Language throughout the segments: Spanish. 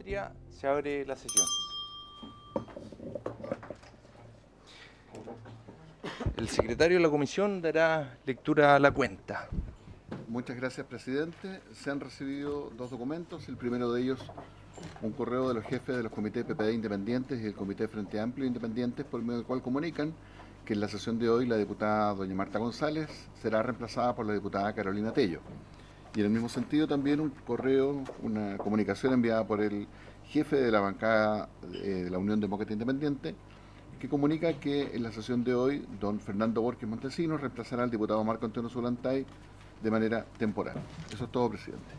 patria, se abre la sesión. El secretario de la comisión dará lectura a la cuenta. Muchas gracias, presidente. Se han recibido dos documentos. El primero de ellos, un correo de los jefes de los comités PPD independientes y el Comité Frente Amplio Independientes, por medio del cual comunican que en la sesión de hoy la diputada doña Marta González será reemplazada por la diputada Carolina Tello. Y en el mismo sentido también un correo, una comunicación enviada por el jefe de la bancada de la Unión Demócrata Independiente, que comunica que en la sesión de hoy don Fernando Borges Montesinos reemplazará al diputado Marco Antonio Zulantay de manera temporal. Eso es todo, presidente.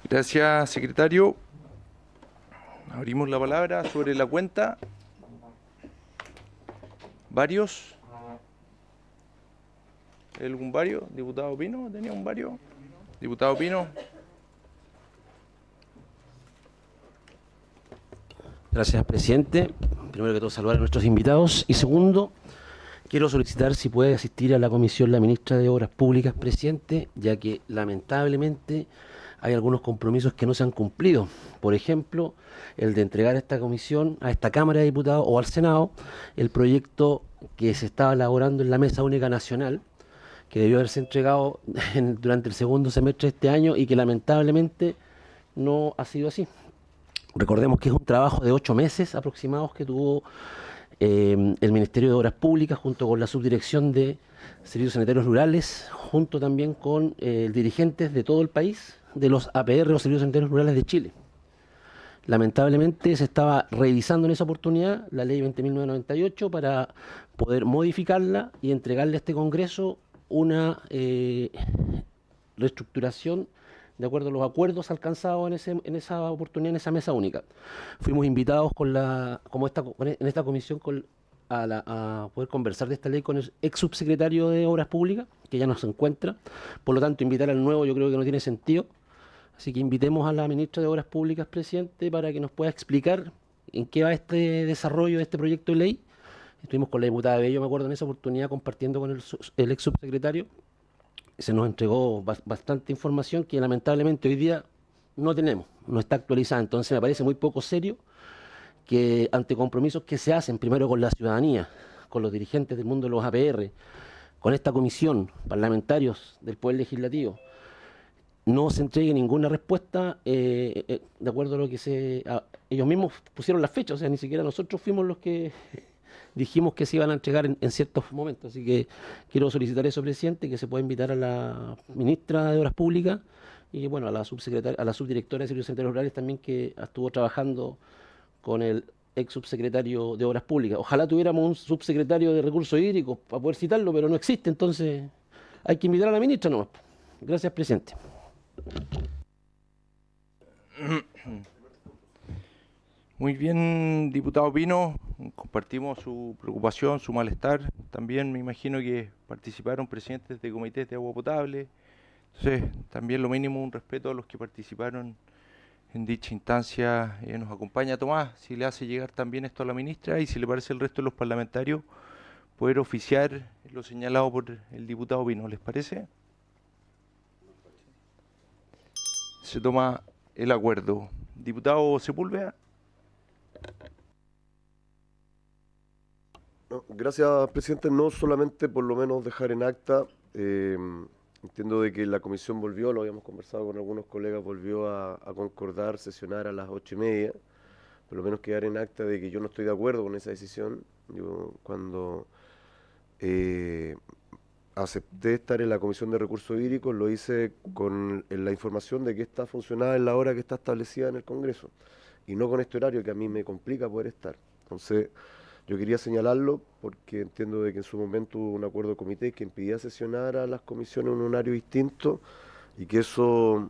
Gracias, secretario. Abrimos la palabra sobre la cuenta. ¿Varios? ¿Algún vario? ¿Diputado Pino? ¿Tenía un vario? ¿Diputado Pino? Gracias, presidente. Primero que todo, saludar a nuestros invitados. Y segundo, quiero solicitar si puede asistir a la comisión la ministra de Obras Públicas, presidente, ya que lamentablemente hay algunos compromisos que no se han cumplido. Por ejemplo, el de entregar a esta comisión, a esta Cámara de Diputados o al Senado, el proyecto que se estaba elaborando en la Mesa Única Nacional, que debió haberse entregado durante el segundo semestre de este año y que lamentablemente no ha sido así. Recordemos que es un trabajo de 8 meses aproximados que tuvo el Ministerio de Obras Públicas junto con la Subdirección de Servicios Sanitarios Rurales, junto también con dirigentes de todo el país, de los APR, los Servicios Sanitarios Rurales de Chile. Lamentablemente se estaba revisando en esa oportunidad la Ley 20.998 para poder modificarla y entregarle a este Congreso una reestructuración de acuerdo a los acuerdos alcanzados en esa oportunidad, en esa mesa única. Fuimos invitados en esta comisión a poder conversar de esta ley con el ex subsecretario de Obras Públicas, que ya no se encuentra. Por lo tanto, invitar al nuevo yo creo que no tiene sentido. Así que invitemos a la ministra de Obras Públicas, presidente, para que nos pueda explicar en qué va este desarrollo de este proyecto de ley. Estuvimos con la diputada Bello, me acuerdo, en esa oportunidad compartiendo con el ex subsecretario. Se nos entregó bastante información que lamentablemente hoy día no tenemos, no está actualizada. Entonces me parece muy poco serio que ante compromisos que se hacen primero con la ciudadanía, con los dirigentes del mundo de los APR, con esta comisión, parlamentarios del Poder Legislativo, no se entregue ninguna respuesta de acuerdo a lo que ellos mismos pusieron la fecha, o sea, ni siquiera nosotros fuimos los que dijimos que se iban a entregar en ciertos momentos. Así que quiero solicitar eso, presidente, que se pueda invitar a la ministra de Obras Públicas y bueno, a la subdirectora de Servicios Sanitarios Rurales también, que estuvo trabajando con el ex subsecretario de Obras Públicas. Ojalá tuviéramos un subsecretario de Recursos Hídricos para poder citarlo, pero no existe, entonces hay que invitar a la ministra nomás. Gracias, presidente. Muy bien, diputado Pino, compartimos su preocupación, su malestar. También me imagino que participaron presidentes de comités de agua potable. Entonces, también lo mínimo un respeto a los que participaron en dicha instancia. Nos acompaña Tomás, si le hace llegar también esto a la ministra y si le parece al resto de los parlamentarios, poder oficiar lo señalado por el diputado Pino. ¿Les parece? Se toma el acuerdo. Diputado Sepúlveda. No, gracias, presidente. No solamente por lo menos dejar en acta, entiendo de que la comisión volvió, lo habíamos conversado con algunos colegas, volvió a concordar, sesionar a las 8:30, por lo menos quedar en acta de que yo no estoy de acuerdo con esa decisión. Yo cuando acepté estar en la Comisión de Recursos Hídricos lo hice con la información de que esta funcionaba en la hora que está establecida en el Congreso y no con este horario que a mí me complica poder estar. Entonces, yo quería señalarlo porque entiendo de que en su momento hubo un acuerdo de comité que impedía sesionar a las comisiones en un horario distinto y que eso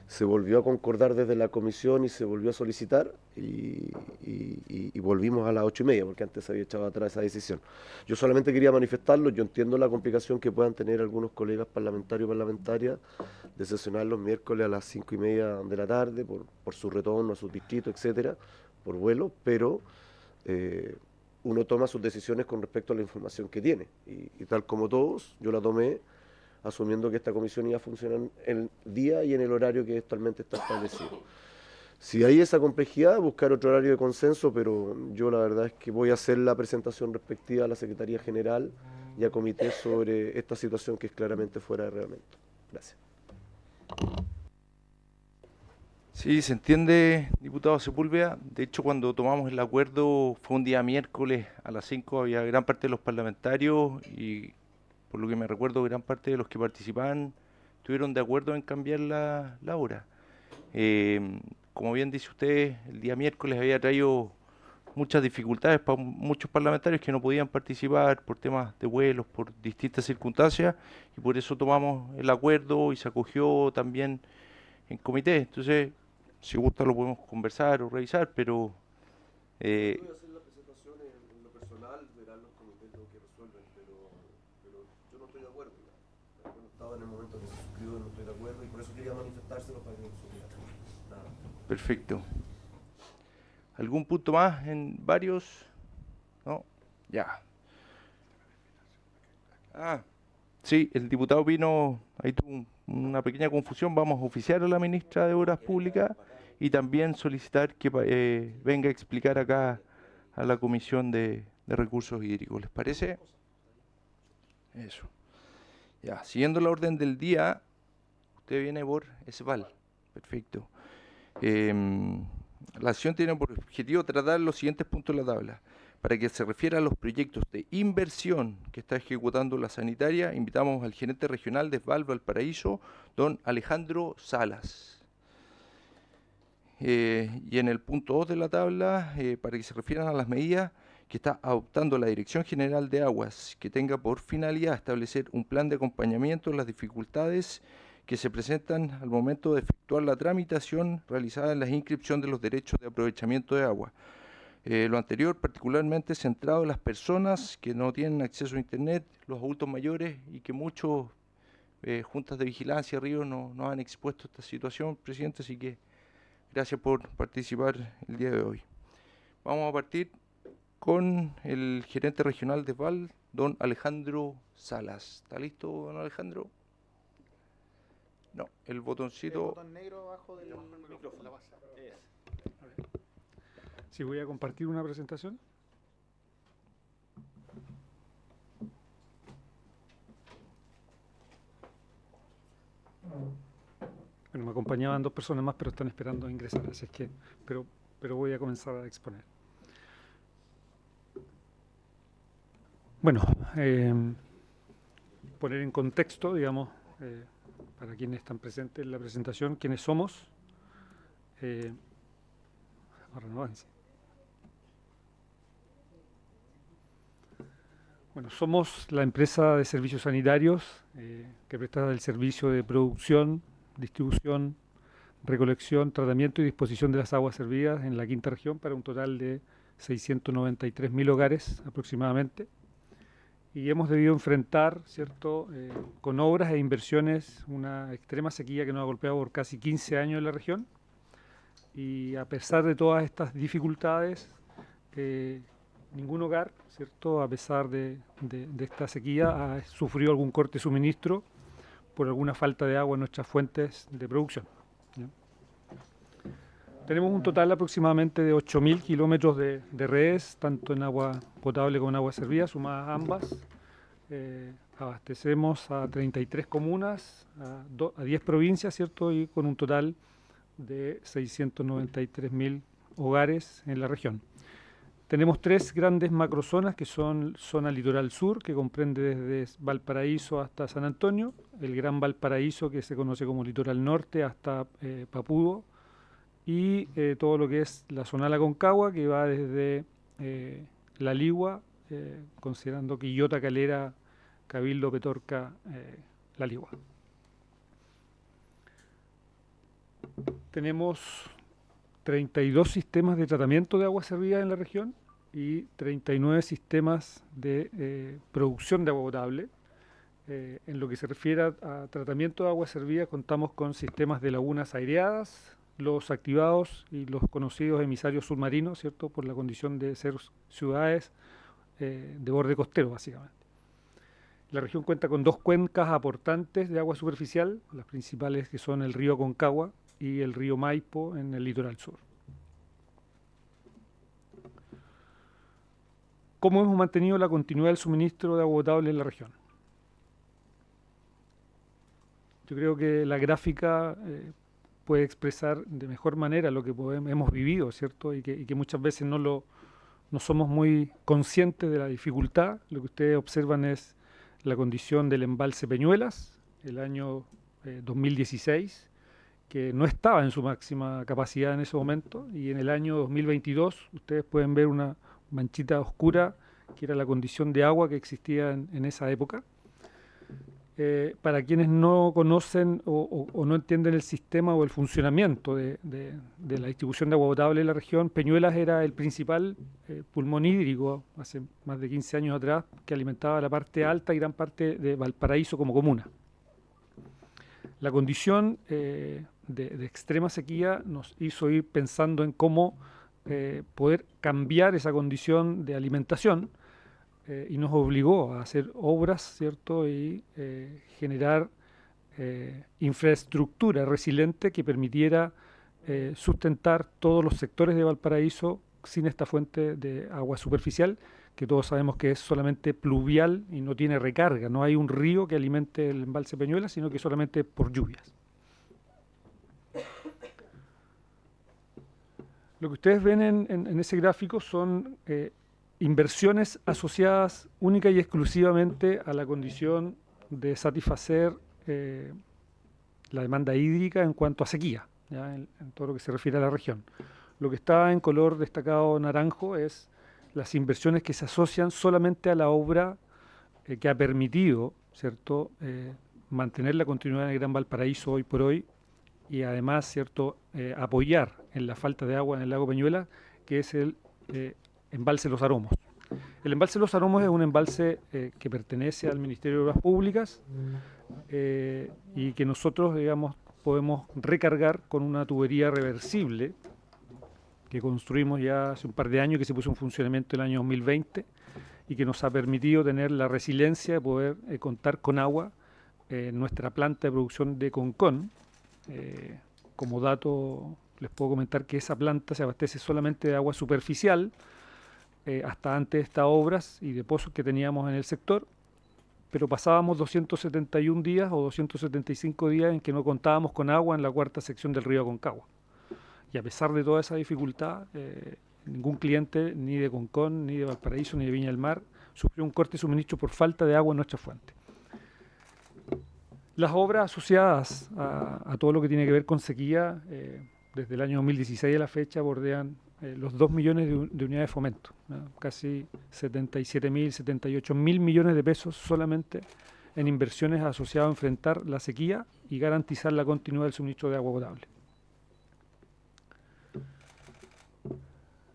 se volvió a concordar desde la comisión y se volvió a solicitar y volvimos a las 8:30 porque antes se había echado atrás esa decisión. Yo solamente quería manifestarlo. Yo entiendo la complicación que puedan tener algunos colegas parlamentarios y parlamentarias de sesionar los miércoles a las 5:30 de la tarde por su retorno a sus distritos, etcétera, por vuelo, pero uno toma sus decisiones con respecto a la información que tiene y tal como todos, yo la tomé asumiendo que esta comisión iba a funcionar en el día y en el horario que actualmente está establecido. Si hay esa complejidad, buscar otro horario de consenso, pero yo la verdad es que voy a hacer la presentación respectiva a la Secretaría General y a comité sobre esta situación que es claramente fuera de reglamento. Gracias. Sí, se entiende, diputado Sepúlveda. De hecho, cuando tomamos el acuerdo fue un día miércoles a las 5, había gran parte de los parlamentarios y, por lo que me recuerdo, gran parte de los que participaban estuvieron de acuerdo en cambiar la hora. Como bien dice usted, el día miércoles había traído muchas dificultades para muchos parlamentarios que no podían participar por temas de vuelos, por distintas circunstancias, y por eso tomamos el acuerdo y se acogió también en comité. Entonces, si gusta lo podemos conversar o revisar, pero Yo voy a hacer la presentación en lo personal, verán los comités lo que resuelven, pero yo no estoy de acuerdo. Ya. Yo no estaba en el momento que se suscribió, no estoy de acuerdo y por eso quería manifestárselo para que no se supiera. Nada. perfecto. ¿Algún punto más en varios? ¿No? Ya. Ah, sí, el diputado vino, ahí tuvo una pequeña confusión. Vamos a oficiar a la ministra de Obras Públicas y también solicitar que venga a explicar acá a la Comisión de Recursos Hídricos. ¿Les parece? Eso. Ya, siguiendo la orden del día, usted viene por ESVAL. Perfecto. La sesión tiene por objetivo tratar los siguientes puntos de la tabla. Para que se refiera a los proyectos de inversión que está ejecutando la sanitaria, invitamos al gerente regional de ESVAL Valparaíso, don Alejandro Salas. Y en el punto 2 de la tabla, para que se refieran a las medidas que está adoptando la Dirección General de Aguas, que tenga por finalidad establecer un plan de acompañamiento de las dificultades que se presentan al momento de efectuar la tramitación realizada en la inscripción de los derechos de aprovechamiento de agua. Lo anterior particularmente centrado en las personas que no tienen acceso a internet, los adultos mayores y que muchos juntas de vigilancia, ríos, no han expuesto esta situación, presidente, así que gracias por participar el día de hoy. Vamos a partir con el gerente regional de ESVAL, don Alejandro Salas. ¿Está listo, don Alejandro? No, el botoncito. El botón negro abajo del micrófono. Sí, voy a compartir una presentación. Bueno, me acompañaban 2 personas más, pero están esperando a ingresar, así es que, pero voy a comenzar a exponer. Bueno, poner en contexto, digamos, para quienes están presentes en la presentación, quiénes somos. Ahora no avance. Bueno, somos la empresa de servicios sanitarios que presta el servicio de producción, distribución, recolección, tratamiento y disposición de las aguas servidas en la quinta región para un total de 693.000 hogares aproximadamente. Y hemos debido enfrentar, ¿cierto?, con obras e inversiones una extrema sequía que nos ha golpeado por casi 15 años en la región. Y a pesar de todas estas dificultades, ningún hogar, ¿cierto?, a pesar de esta sequía, ha sufrido algún corte de suministro por alguna falta de agua en nuestras fuentes de producción, ¿ya? Tenemos un total aproximadamente de 8.000 kilómetros de redes, tanto en agua potable como en agua servida, sumadas ambas. Abastecemos a 33 comunas, a 10 provincias, ¿cierto?, y con un total de 693.000 hogares en la región. Tenemos 3 grandes macrozonas que son zona litoral sur, que comprende desde Valparaíso hasta San Antonio, el Gran Valparaíso, que se conoce como litoral norte, hasta Papudo, y todo lo que es la zona La Concagua, que va desde La Ligua, considerando Quillota, Calera, Cabildo, Petorca, La Ligua. Tenemos 32 sistemas de tratamiento de agua servida en la región y 39 sistemas de producción de agua potable. En lo que se refiere a tratamiento de agua servida, contamos con sistemas de lagunas aireadas, los activados y los conocidos emisarios submarinos, ¿cierto?, por la condición de ser ciudades de borde costero, básicamente. La región cuenta con 2 cuencas aportantes de agua superficial, las principales que son el río Aconcagua, y el río Maipo en el litoral sur. ¿Cómo hemos mantenido la continuidad del suministro de agua potable en la región? Yo creo que la gráfica puede expresar de mejor manera lo que hemos vivido, ¿cierto? Y que muchas veces no somos muy conscientes de la dificultad. Lo que ustedes observan es la condición del embalse Peñuelas, el año 2016, que no estaba en su máxima capacidad en ese momento, y en el año 2022 ustedes pueden ver una manchita oscura que era la condición de agua que existía en esa época. Para quienes no conocen o no entienden el sistema o el funcionamiento de la distribución de agua potable en la región, Peñuelas era el principal pulmón hídrico hace más de 15 años atrás, que alimentaba la parte alta y gran parte de Valparaíso como comuna. La condición de extrema sequía nos hizo ir pensando en cómo poder cambiar esa condición de alimentación, y nos obligó a hacer obras, ¿cierto? Y generar infraestructura resiliente que permitiera sustentar todos los sectores de Valparaíso sin esta fuente de agua superficial, que todos sabemos que es solamente pluvial y no tiene recarga. No hay un río que alimente el embalse Peñuelas, sino que solamente por lluvias. Lo que ustedes ven en ese gráfico son inversiones asociadas única y exclusivamente a la condición de satisfacer la demanda hídrica en cuanto a sequía, ¿ya? En todo lo que se refiere a la región. Lo que está en color destacado naranjo es las inversiones que se asocian solamente a la obra que ha permitido, ¿cierto?, mantener la continuidad en el Gran Valparaíso hoy por hoy, y además, ¿cierto?, apoyar en la falta de agua en el lago Peñuelas, que es el embalse Los Aromos. El embalse Los Aromos es un embalse que pertenece al Ministerio de Obras Públicas y que nosotros, digamos, podemos recargar con una tubería reversible que construimos ya hace un par de años, que se puso en funcionamiento el año 2020 y que nos ha permitido tener la resiliencia de poder contar con agua en nuestra planta de producción de Concón. Como dato, les puedo comentar que esa planta se abastece solamente de agua superficial, hasta antes de estas obras y de pozos que teníamos en el sector, pero pasábamos 271 días o 275 días en que no contábamos con agua en la cuarta sección del río Aconcagua. Y a pesar de toda esa dificultad, ningún cliente, ni de Concón, ni de Valparaíso, ni de Viña del Mar, sufrió un corte de suministro por falta de agua en nuestra fuente. Las obras asociadas a todo lo que tiene que ver con sequía, desde el año 2016 a la fecha, bordean los 2 millones de unidades de fomento, ¿no? Casi 77.000, 78.000 millones de pesos solamente en inversiones asociadas a enfrentar la sequía y garantizar la continuidad del suministro de agua potable.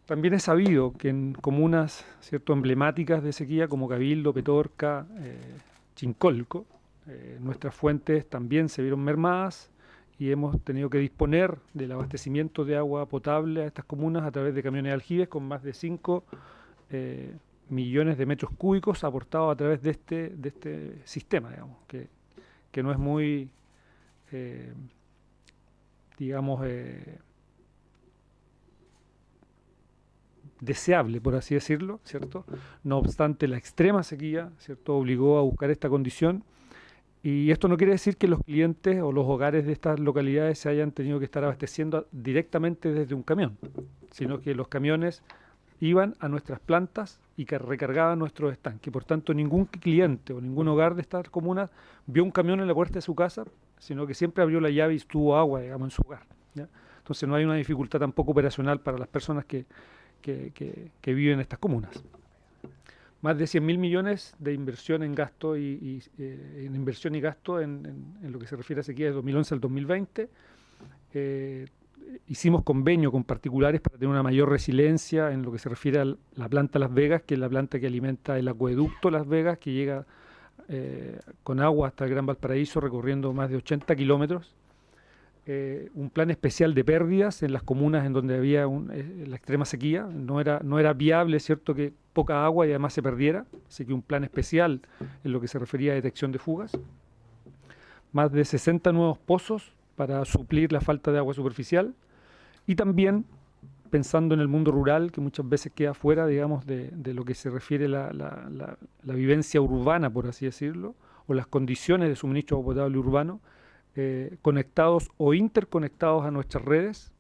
También es sabido que en comunas, ¿cierto?, emblemáticas de sequía como Cabildo, Petorca, Chincolco, nuestras fuentes también se vieron mermadas y hemos tenido que disponer del abastecimiento de agua potable a estas comunas a través de camiones de aljibes con más de 5 millones de metros cúbicos aportados a través de este sistema, digamos, que no es muy, digamos, deseable, por así decirlo, ¿cierto? No obstante, la extrema sequía, ¿cierto?, obligó a buscar esta condición. Y esto no quiere decir que los clientes o los hogares de estas localidades se hayan tenido que estar abasteciendo directamente desde un camión, sino que los camiones iban a nuestras plantas y que recargaban nuestros estanques. Por tanto, ningún cliente o ningún hogar de estas comunas vio un camión en la puerta de su casa, sino que siempre abrió la llave y tuvo agua, digamos, en su hogar, ¿ya? Entonces no hay una dificultad tampoco operacional para las personas que viven en estas comunas. Más de 100.000 millones de inversión en gasto en inversión y gasto en lo que se refiere a sequía de 2011 al 2020. Hicimos convenio con particulares para tener una mayor resiliencia en lo que se refiere a la planta Las Vegas, que es la planta que alimenta el acueducto Las Vegas, que llega con agua hasta el Gran Valparaíso recorriendo más de 80 kilómetros. Un plan especial de pérdidas en las comunas en donde había la extrema sequía. No era viable, ¿cierto?, que poca agua y además se perdiera, así que un plan especial en lo que se refería a detección de fugas. Más de 60 nuevos pozos para suplir la falta de agua superficial, y también pensando en el mundo rural, que muchas veces queda fuera, digamos, de lo que se refiere la vivencia urbana, por así decirlo, o las condiciones de suministro de agua potable urbano, conectados o interconectados a nuestras redes.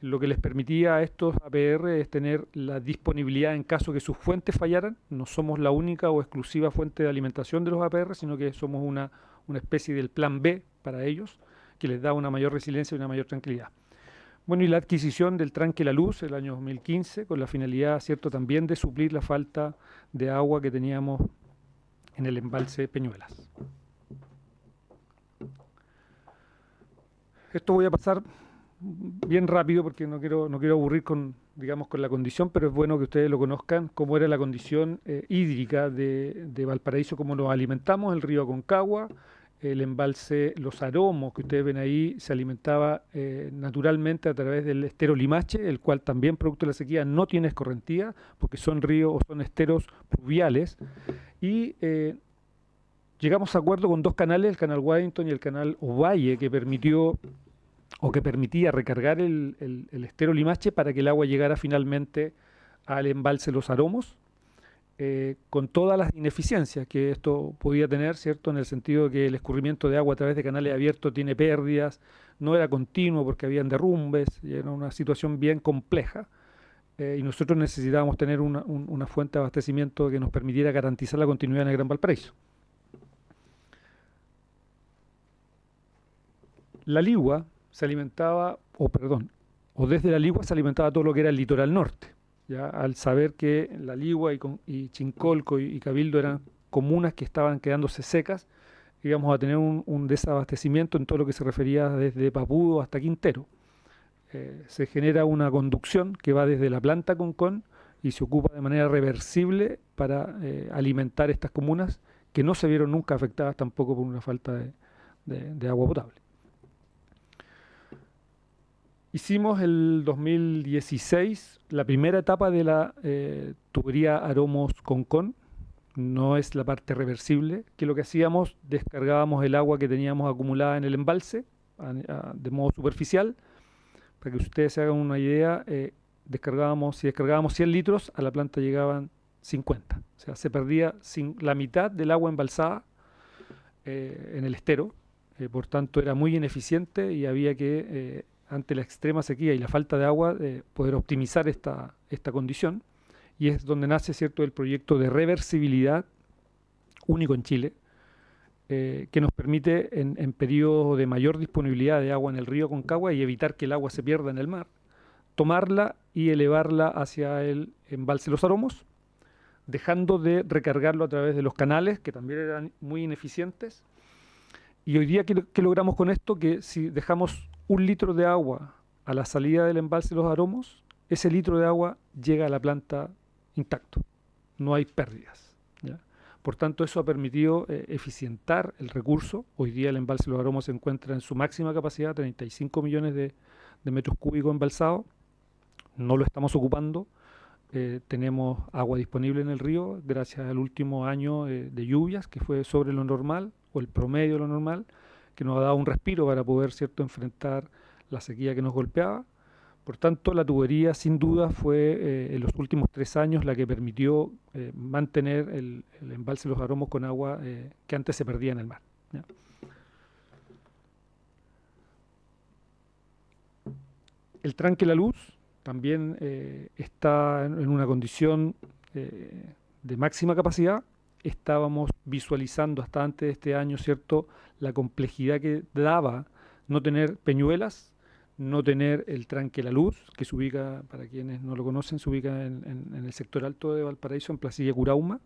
Lo que les permitía a estos APR es tener la disponibilidad en caso que sus fuentes fallaran. No somos la única o exclusiva fuente de alimentación de los APR, sino que somos una especie del plan B para ellos, que les da una mayor resiliencia y una mayor tranquilidad. Bueno, y la adquisición del tranque La Luz el año 2015, con la finalidad, ¿cierto?, también de suplir la falta de agua que teníamos en el embalse Peñuelas. Esto voy a pasar bien rápido porque no quiero aburrir con la condición, pero es bueno que ustedes lo conozcan, cómo era la condición hídrica de Valparaíso, cómo nos alimentamos, el río Aconcagua, el embalse Los Aromos, que ustedes ven ahí, se alimentaba naturalmente a través del estero Limache, el cual también, producto de la sequía, no tiene escorrentía, porque son ríos o son esteros pluviales, y llegamos a acuerdo con dos canales, el canal Waddington y el canal Ovalle, que permitía recargar el estero Limache para que el agua llegara finalmente al embalse Los Aromos, con todas las ineficiencias que esto podía tener, ¿cierto?, en el sentido de que el escurrimiento de agua a través de canales abiertos tiene pérdidas, no era continuo porque habían derrumbes, y era una situación bien compleja, y nosotros necesitábamos tener una fuente de abastecimiento que nos permitiera garantizar la continuidad en el Gran Valparaíso. La Ligua se alimentaba, o desde la Ligua se alimentaba todo lo que era el litoral norte. ¿Ya? Al saber que La Ligua y Chincolco y Cabildo eran comunas que estaban quedándose secas, íbamos a tener un desabastecimiento en todo lo que se refería desde Papudo hasta Quintero. Se genera una conducción que va desde la planta Concón y se ocupa de manera reversible para alimentar estas comunas que no se vieron nunca afectadas tampoco por una falta de agua potable. Hicimos el 2016 la primera etapa de la tubería Aromos Concón. No es la parte reversible, que lo que hacíamos, descargábamos el agua que teníamos acumulada en el embalse de modo superficial. Para que ustedes se hagan una idea, si descargábamos 100 litros, a la planta llegaban 50. O sea, se perdía la mitad del agua embalsada en el estero. Por tanto, era muy ineficiente y había que ante la extrema sequía y la falta de agua, poder optimizar esta condición, y es donde nace, ¿cierto?, el proyecto de reversibilidad único en Chile, que nos permite en periodos de mayor disponibilidad de agua en el río Aconcagua y evitar que el agua se pierda en el mar, tomarla y elevarla hacia el embalse Los Aromos, dejando de recargarlo a través de los canales, que también eran muy ineficientes. Y hoy día, ¿qué logramos con esto? Que si dejamos 1 litro de agua a la salida del embalse Los Aromos, ese litro de agua llega a la planta intacto, no hay pérdidas, ¿ya? Por tanto, eso ha permitido eficientar el recurso. Hoy día el embalse Los Aromos se encuentra en su máxima capacidad, 35 millones de metros cúbicos embalsados. No lo estamos ocupando. Tenemos agua disponible en el río gracias al último año de lluvias, que fue sobre lo normal, o el promedio de lo normal, que nos ha dado un respiro para poder, ¿cierto?, enfrentar la sequía que nos golpeaba. Por tanto, la tubería sin duda fue en los últimos 3 años la que permitió mantener el embalse Los Aromos con agua que antes se perdía en el mar, ¿ya? El tranque La Luz también está en una condición de máxima capacidad. Estábamos visualizando hasta antes de este año, ¿cierto?, la complejidad que daba no tener Peñuelas, no tener el tranque La Luz, que se ubica, para quienes no lo conocen, se ubica en el sector alto de Valparaíso, en Placilla Curauma.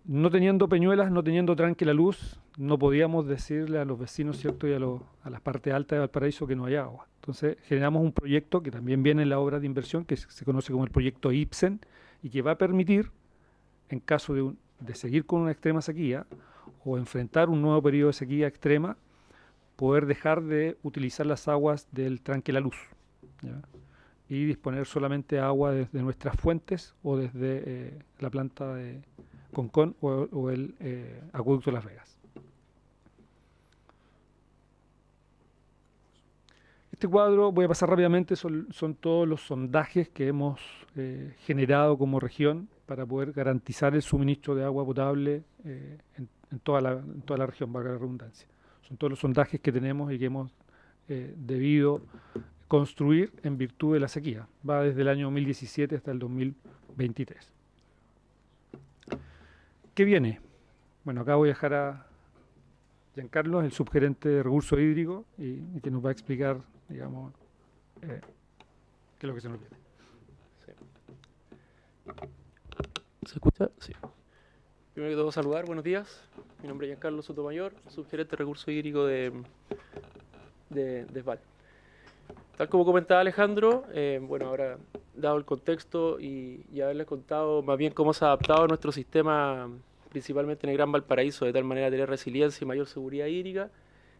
No teniendo Peñuelas, no teniendo tranque La Luz, no podíamos decirle a los vecinos, ¿cierto?, y a las partes altas de Valparaíso que no hay agua. Entonces generamos un proyecto que también viene en la obra de inversión, que se conoce como el proyecto IPSEN, y que va a permitir, en caso de seguir con una extrema sequía o enfrentar un nuevo periodo de sequía extrema, poder dejar de utilizar las aguas del tranque La Luz, ¿ya?, y disponer solamente agua desde nuestras fuentes o desde la planta de Concón o el acueducto de Las Vegas. Este cuadro, voy a pasar rápidamente, son todos los sondajes que hemos generado como región para poder garantizar el suministro de agua potable en toda la región, valga la redundancia. Son todos los sondajes que tenemos y que hemos debido construir en virtud de la sequía. Va desde el año 2017 hasta el 2023. ¿Qué viene? Bueno, acá voy a dejar a Giancarlo, el subgerente de recursos hídricos, y que nos va a explicar, digamos, qué es lo que se nos viene. ¿Se escucha? Sí. Primero que todo, saludar, buenos días. Mi nombre es Giancarlo Sotomayor, subgerente de recursos hídricos de SVAL. Tal como comentaba Alejandro, bueno, ahora, dado el contexto y haberles contado más bien cómo se ha adaptado nuestro sistema, principalmente en el Gran Valparaíso, de tal manera tener resiliencia y mayor seguridad hídrica,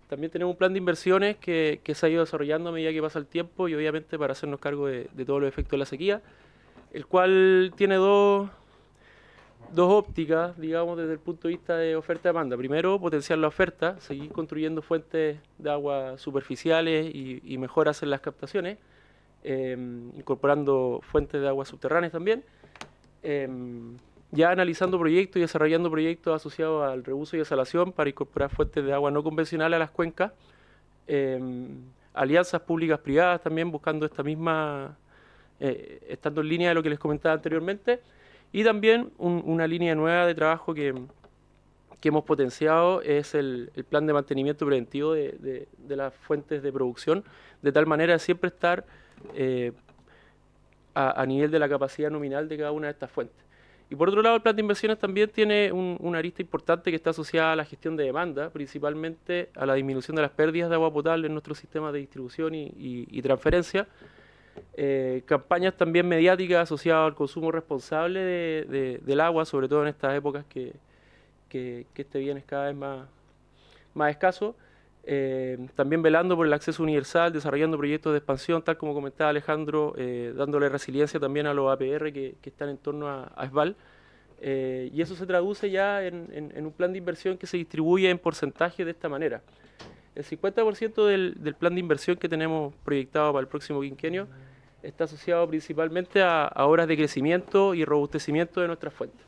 también tenemos un plan de inversiones que se ha ido desarrollando a medida que pasa el tiempo y obviamente para hacernos cargo de todos los efectos de la sequía, el cual tiene dos ópticas, digamos, desde el punto de vista de oferta-demanda. Primero, potenciar la oferta, seguir construyendo fuentes de agua superficiales y mejoras en las captaciones, incorporando fuentes de agua subterráneas también, ya analizando proyectos y desarrollando proyectos asociados al reuso y desalación para incorporar fuentes de agua no convencionales a las cuencas, alianzas públicas-privadas también buscando esta misma, estando en línea de lo que les comentaba anteriormente, y también una línea nueva de trabajo que hemos potenciado es el plan de mantenimiento preventivo de las fuentes de producción, de tal manera de siempre estar a nivel de la capacidad nominal de cada una de estas fuentes. Y por otro lado, el plan de inversiones también tiene una arista importante que está asociada a la gestión de demanda, principalmente a la disminución de las pérdidas de agua potable en nuestro sistema de distribución y transferencia. Campañas también mediáticas asociadas al consumo responsable del agua, sobre todo en estas épocas que este bien es cada vez más escaso. También velando por el acceso universal, desarrollando proyectos de expansión, tal como comentaba Alejandro, dándole resiliencia también a los APR que están en torno a SVAL. Y eso se traduce ya en un plan de inversión que se distribuye en porcentaje de esta manera. El 50% del plan de inversión que tenemos proyectado para el próximo quinquenio está asociado principalmente a obras de crecimiento y robustecimiento de nuestras fuentes.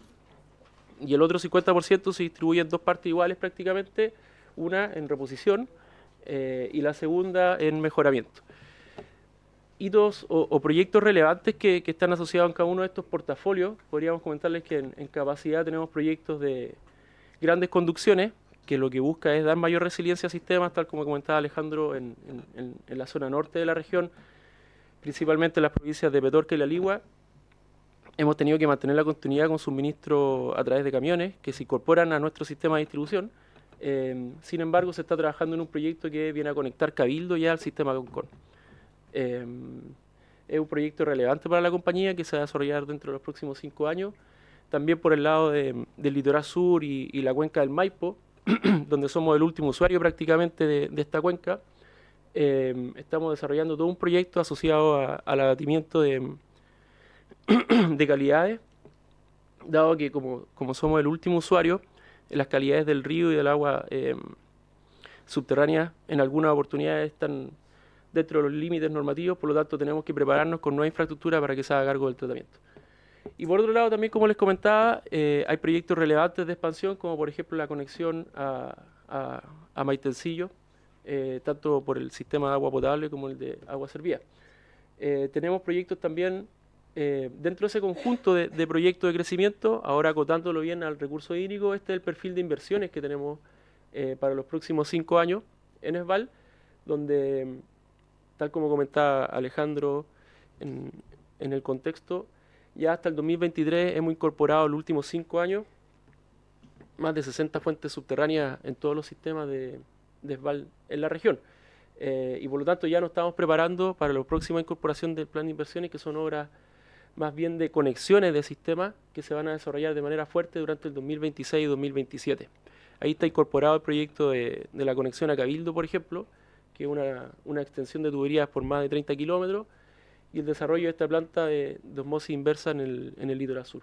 Y el otro 50% se distribuye en dos partes iguales prácticamente, una en reposición y la segunda en mejoramiento. Hitos o proyectos relevantes que están asociados en cada uno de estos portafolios, podríamos comentarles que en capacidad tenemos proyectos de grandes conducciones, que lo que busca es dar mayor resiliencia a sistemas, tal como comentaba Alejandro, en la zona norte de la región, principalmente en las provincias de Petorca y La Ligua. Hemos tenido que mantener la continuidad con suministro a través de camiones que se incorporan a nuestro sistema de distribución. Sin embargo, se está trabajando en un proyecto que viene a conectar Cabildo ya al sistema Concon. Es un proyecto relevante para la compañía que se va a desarrollar dentro de los próximos 5 años. También por el lado del litoral sur y la cuenca del Maipo, donde somos el último usuario prácticamente de esta cuenca. Estamos desarrollando todo un proyecto asociado al abatimiento de calidades, dado que como somos el último usuario, las calidades del río y del agua subterránea en algunas oportunidades están dentro de los límites normativos, por lo tanto tenemos que prepararnos con nueva infraestructura para que se haga cargo del tratamiento. Y por otro lado también, como les comentaba, hay proyectos relevantes de expansión, como por ejemplo la conexión a Maitencillo, tanto por el sistema de agua potable como el de agua servida. Tenemos proyectos también dentro de ese conjunto de proyectos de crecimiento, ahora acotándolo bien al recurso hídrico. Este es el perfil de inversiones que tenemos para los próximos 5 años en SVAL, donde, tal como comentaba Alejandro en el contexto, ya hasta el 2023 hemos incorporado en los últimos 5 años más de 60 fuentes subterráneas en todos los sistemas de SVAL en la región. Y por lo tanto ya nos estamos preparando para la próxima incorporación del plan de inversiones, que son obras más bien de conexiones de sistemas que se van a desarrollar de manera fuerte durante el 2026 y 2027. Ahí está incorporado el proyecto de la conexión a Cabildo, por ejemplo, que es una extensión de tuberías por más de 30 kilómetros, y el desarrollo de esta planta de osmosis inversa en el litoral sur.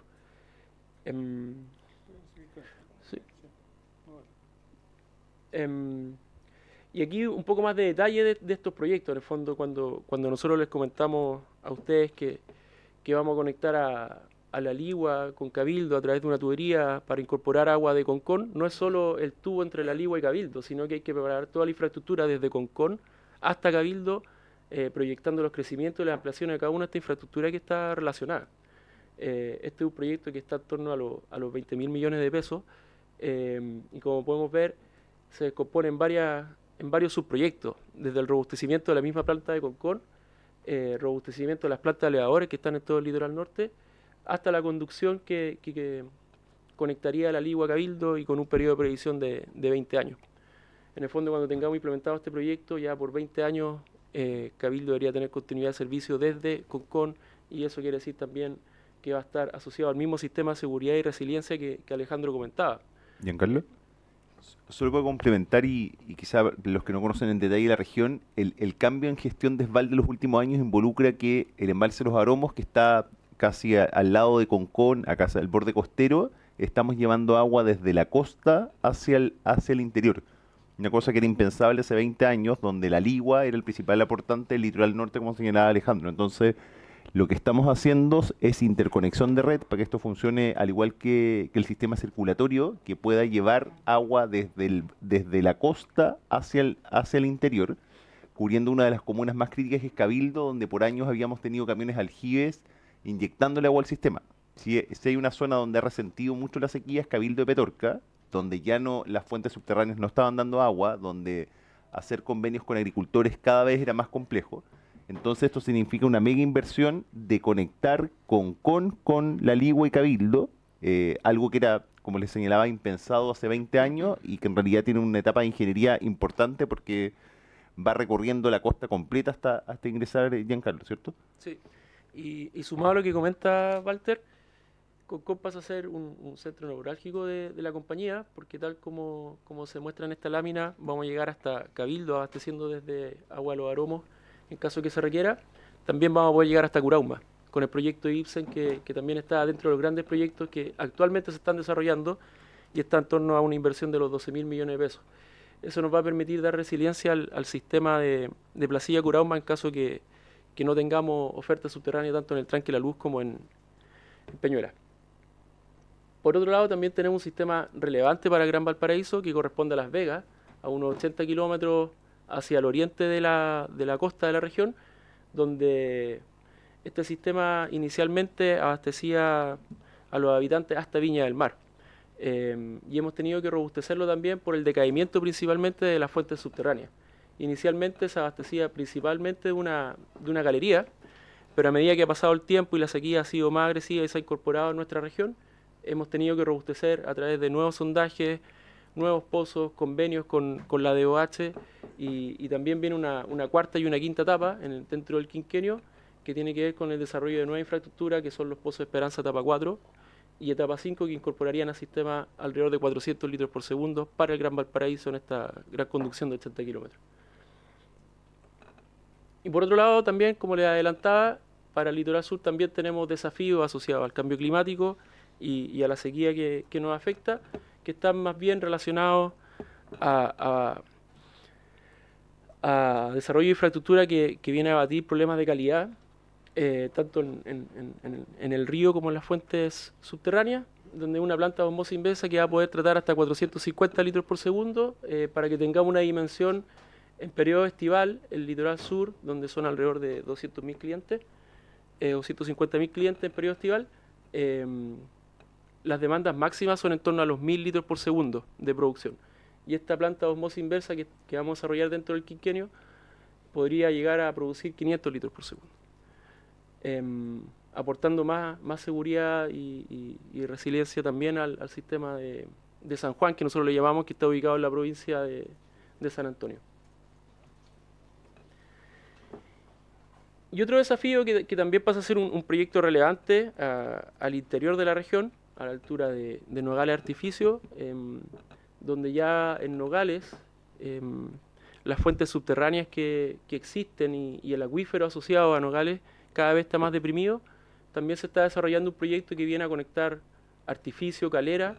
Sí. Y aquí un poco más de detalle de estos proyectos. En el fondo, cuando nosotros les comentamos a ustedes que vamos a conectar a la Ligua con Cabildo a través de una tubería para incorporar agua de Concón, no es solo el tubo entre la Ligua y Cabildo, sino que hay que preparar toda la infraestructura desde Concón hasta Cabildo, proyectando los crecimientos y las ampliaciones de cada una de esta infraestructura que está relacionada. Este es un proyecto que está en torno a los 20.000 millones de pesos, y como podemos ver, se compone en varios subproyectos, desde el robustecimiento de la misma planta de Concón, robustecimiento de las plantas de elevadores que están en todo el litoral norte, hasta la conducción que conectaría la Ligua a Cabildo y con un periodo de previsión de 20 años. En el fondo, cuando tengamos implementado este proyecto, ya por 20 años Cabildo debería tener continuidad de servicio desde Concón, y eso quiere decir también que va a estar asociado al mismo sistema de seguridad y resiliencia que Alejandro comentaba. Giancarlo. Solo puedo complementar y quizá los que no conocen en detalle la región, el cambio en gestión de Esval de los últimos años involucra que el embalse Los Aromos, que está casi al lado de Concón, acá al borde costero, estamos llevando agua desde la costa hacia el interior. Una cosa que era impensable hace 20 años, donde la Ligua era el principal aportante del litoral norte, como señalaba Alejandro. Entonces, lo que estamos haciendo es interconexión de red para que esto funcione al igual que el sistema circulatorio, que pueda llevar agua desde la costa hacia el interior, cubriendo una de las comunas más críticas, que es Cabildo, donde por años habíamos tenido camiones aljibes inyectándole agua al sistema. Si hay una zona donde ha resentido mucho la sequía, es Cabildo de Petorca, donde ya no las fuentes subterráneas no estaban dando agua, donde hacer convenios con agricultores cada vez era más complejo. Entonces esto significa una mega inversión de conectar con la Ligua y Cabildo, algo que era, como les señalaba, impensado hace 20 años y que en realidad tiene una etapa de ingeniería importante porque va recorriendo la costa completa hasta ingresar Giancarlo, ¿cierto? Sí, y sumado a lo que comenta Walter, Concón pasa a ser un centro neurálgico de la compañía, porque tal como se muestra en esta lámina, vamos a llegar hasta Cabildo, abasteciendo desde Agua de los Aromos, en caso que se requiera. También vamos a poder llegar hasta Curauma, con el proyecto Ibsen, que también está dentro de los grandes proyectos que actualmente se están desarrollando y está en torno a una inversión de los 12.000 millones de pesos. Eso nos va a permitir dar resiliencia al sistema de Placilla Curauma en caso que no tengamos oferta subterránea tanto en el Tranque La Luz como en Peñuela. Por otro lado, también tenemos un sistema relevante para Gran Valparaíso que corresponde a Las Vegas, a unos 80 kilómetros hacia el oriente de la costa de la región, donde este sistema inicialmente abastecía a los habitantes hasta Viña del Mar. Y hemos tenido que robustecerlo también por el decaimiento principalmente de las fuentes subterráneas. Inicialmente se abastecía principalmente de una galería, pero a medida que ha pasado el tiempo y la sequía ha sido más agresiva y se ha incorporado en nuestra región, hemos tenido que robustecer a través de nuevos sondajes, nuevos pozos, convenios con la DOH, y también viene una cuarta y una quinta etapa dentro del quinquenio que tiene que ver con el desarrollo de nueva infraestructura, que son los pozos de Esperanza etapa 4 y etapa 5, que incorporarían al sistema alrededor de 400 litros por segundo para el Gran Valparaíso en esta gran conducción de 80 kilómetros. Y por otro lado también, como les adelantaba, para el litoral sur también tenemos desafíos asociados al cambio climático y a la sequía que nos afecta, que están más bien relacionados a desarrollo de infraestructura que viene a abatir problemas de calidad, tanto en el río como en las fuentes subterráneas, donde una planta de osmosis inversa que va a poder tratar hasta 450 litros por segundo, para que tengamos una dimensión en periodo estival, el litoral sur, donde son alrededor de 200.000 clientes, o 150.000 clientes en periodo estival. Las demandas máximas son en torno a los 1.000 litros por segundo de producción. Y esta planta de osmosis inversa que vamos a desarrollar dentro del quinquenio podría llegar a producir 500 litros por segundo, aportando más seguridad y resiliencia también al sistema de San Juan, que nosotros le llamamos, que está ubicado en la provincia de San Antonio. Y otro desafío que también pasa a ser un proyecto relevante al interior de la región, a la altura de Nogales Artificio, donde ya en Nogales las fuentes subterráneas que existen y el acuífero asociado a Nogales cada vez está más deprimido. También se está desarrollando un proyecto que viene a conectar Artificio, Calera,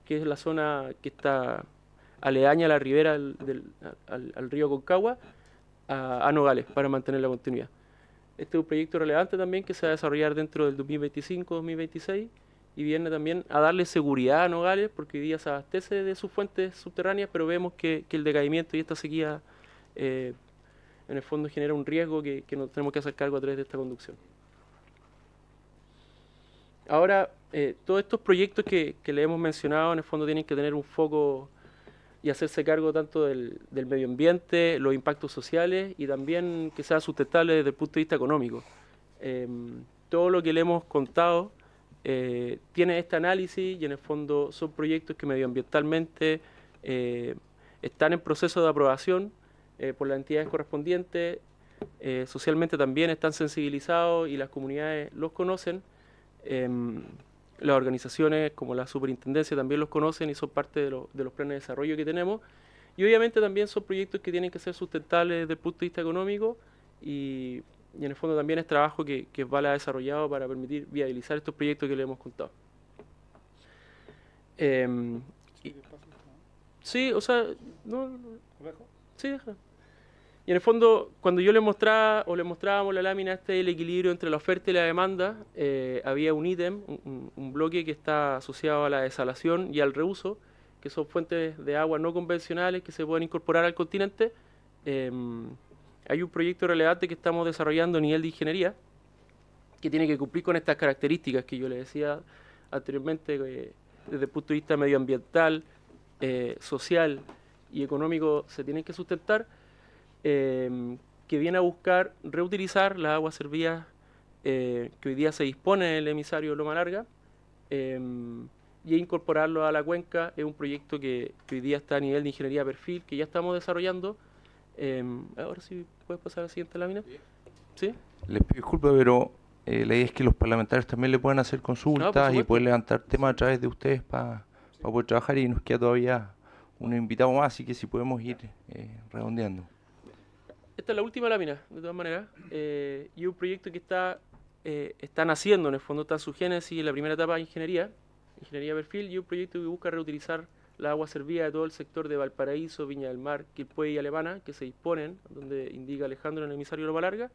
que es la zona que está aledaña a la ribera al río Concagua, a Nogales, para mantener la continuidad. Este es un proyecto relevante también que se va a desarrollar dentro del 2025-2026 y viene también a darle seguridad a Nogales, porque hoy día se abastece de sus fuentes subterráneas, pero vemos que el decaimiento y esta sequía en el fondo genera un riesgo que nos tenemos que hacer cargo a través de esta conducción. Ahora, todos estos proyectos que le hemos mencionado en el fondo tienen que tener un foco y hacerse cargo tanto del medio ambiente, los impactos sociales y también que sea sustentable desde el punto de vista económico. Todo lo que le hemos contado tiene este análisis y en el fondo son proyectos que medioambientalmente están en proceso de aprobación por las entidades correspondientes, socialmente también están sensibilizados y las comunidades los conocen. Las organizaciones como la superintendencia también los conocen y son parte de los planes de desarrollo que tenemos. Y obviamente también son proyectos que tienen que ser sustentables desde el punto de vista económico y en el fondo también es trabajo que Vala ha desarrollado para permitir viabilizar estos proyectos que le hemos contado. Sí, o sea, sí, deja. Y en el fondo, cuando yo le mostraba o le mostrábamos la lámina, el equilibrio entre la oferta y la demanda, había un ítem, un bloque que está asociado a la desalación y al reuso, que son fuentes de agua no convencionales que se pueden incorporar al continente. Hay un proyecto relevante que estamos desarrollando a nivel de ingeniería, que tiene que cumplir con estas características que yo le decía anteriormente, desde el punto de vista medioambiental, social y económico se tienen que sustentar. Que viene a buscar reutilizar las aguas servidas que hoy día se dispone en el emisario Loma Larga y incorporarlo a la cuenca. Es un proyecto que hoy día está a nivel de ingeniería perfil, que ya estamos desarrollando. Ahora sí, ¿puedes pasar a la siguiente lámina? ¿Sí? Les pido disculpas, pero la idea es que los parlamentarios también le puedan hacer consultas y poder levantar temas a través de ustedes para poder trabajar, y nos queda todavía un invitado más, así que si podemos ir redondeando. Esta es la última lámina, de todas maneras, y un proyecto que está naciendo, en el fondo está en su génesis en la primera etapa de ingeniería perfil, y un proyecto que busca reutilizar la agua servida de todo el sector de Valparaíso, Viña del Mar, Quilpué y Alemana, que se disponen, donde indica Alejandro en el emisario Loma Larga,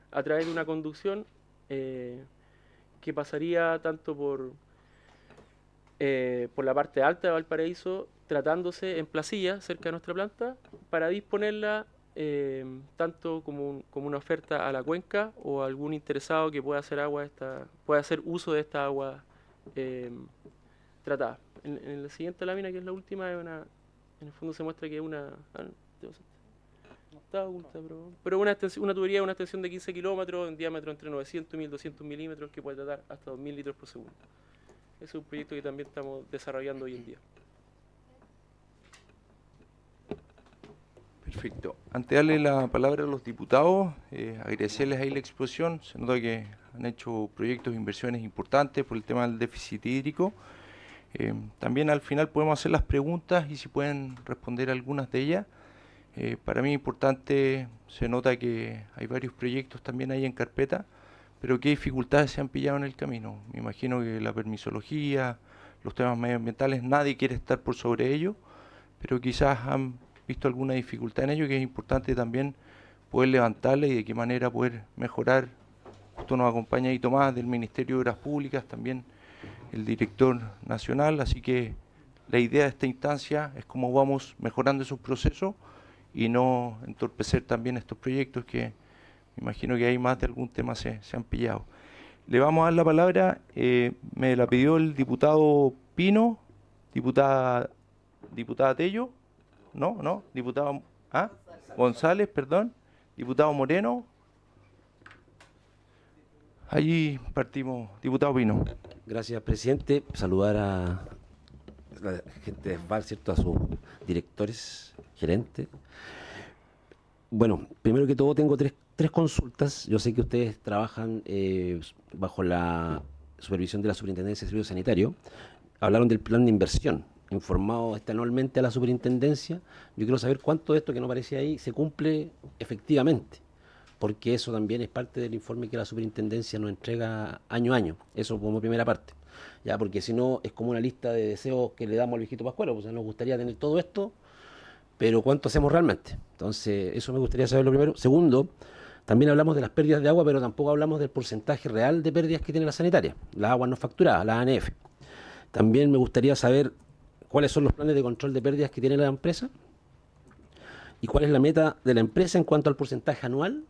a través de una conducción que pasaría tanto por la parte alta de Valparaíso, tratándose en Placilla, cerca de nuestra planta, para disponerla tanto como una oferta a la cuenca o a algún interesado que pueda hacer uso de esta agua tratada. En la siguiente lámina, que es la última, en el fondo se muestra que es una... está oculta, pero una tubería de una extensión de 15 kilómetros, en diámetro entre 900 y 1200 milímetros, que puede tratar hasta 2000 litros por segundo. Ese es un proyecto que también estamos desarrollando hoy en día. Perfecto. Antes de darle la palabra a los diputados, agradecerles ahí la exposición. Se nota que han hecho proyectos e inversiones importantes por el tema del déficit hídrico. También al final podemos hacer las preguntas y si pueden responder algunas de ellas. Para mí es importante, se nota que hay varios proyectos también ahí en carpeta, pero qué dificultades se han pillado en el camino. Me imagino que la permisología, los temas medioambientales, nadie quiere estar por sobre ello, pero quizás han visto alguna dificultad en ello, que es importante también poder levantarla y de qué manera poder mejorar. Justo nos acompaña ahí Tomás del Ministerio de Obras Públicas, también el director nacional, así que la idea de esta instancia es cómo vamos mejorando esos procesos y no entorpecer también estos proyectos que me imagino que hay más de algún tema se han pillado. Le vamos a dar la palabra, me la pidió el diputado Pino, diputada Tello. No, diputado González, perdón, diputado Moreno. Allí partimos, diputado Pino. Gracias, presidente. Saludar a la gente de SBAL, ¿cierto? A sus directores, gerentes. Bueno, primero que todo tengo tres consultas. Yo sé que ustedes trabajan bajo la supervisión de la Superintendencia de Servicios Sanitarios. Hablaron del plan de inversión informado anualmente a la superintendencia. Yo quiero saber cuánto de esto que no aparece ahí se cumple efectivamente, porque eso también es parte del informe que la superintendencia nos entrega año a año. Eso como primera parte. ya, porque si no es como una lista de deseos que le damos al viejito Pascuero, pues nos gustaría tener todo esto, pero ¿cuánto hacemos realmente? Entonces, eso me gustaría saber lo primero. Segundo, también hablamos de las pérdidas de agua, pero tampoco hablamos del porcentaje real de pérdidas que tiene la sanitaria, la agua no facturada, la ANF. También me gustaría saber cuáles son los planes de control de pérdidas que tiene la empresa y cuál es la meta de la empresa en cuanto al porcentaje anual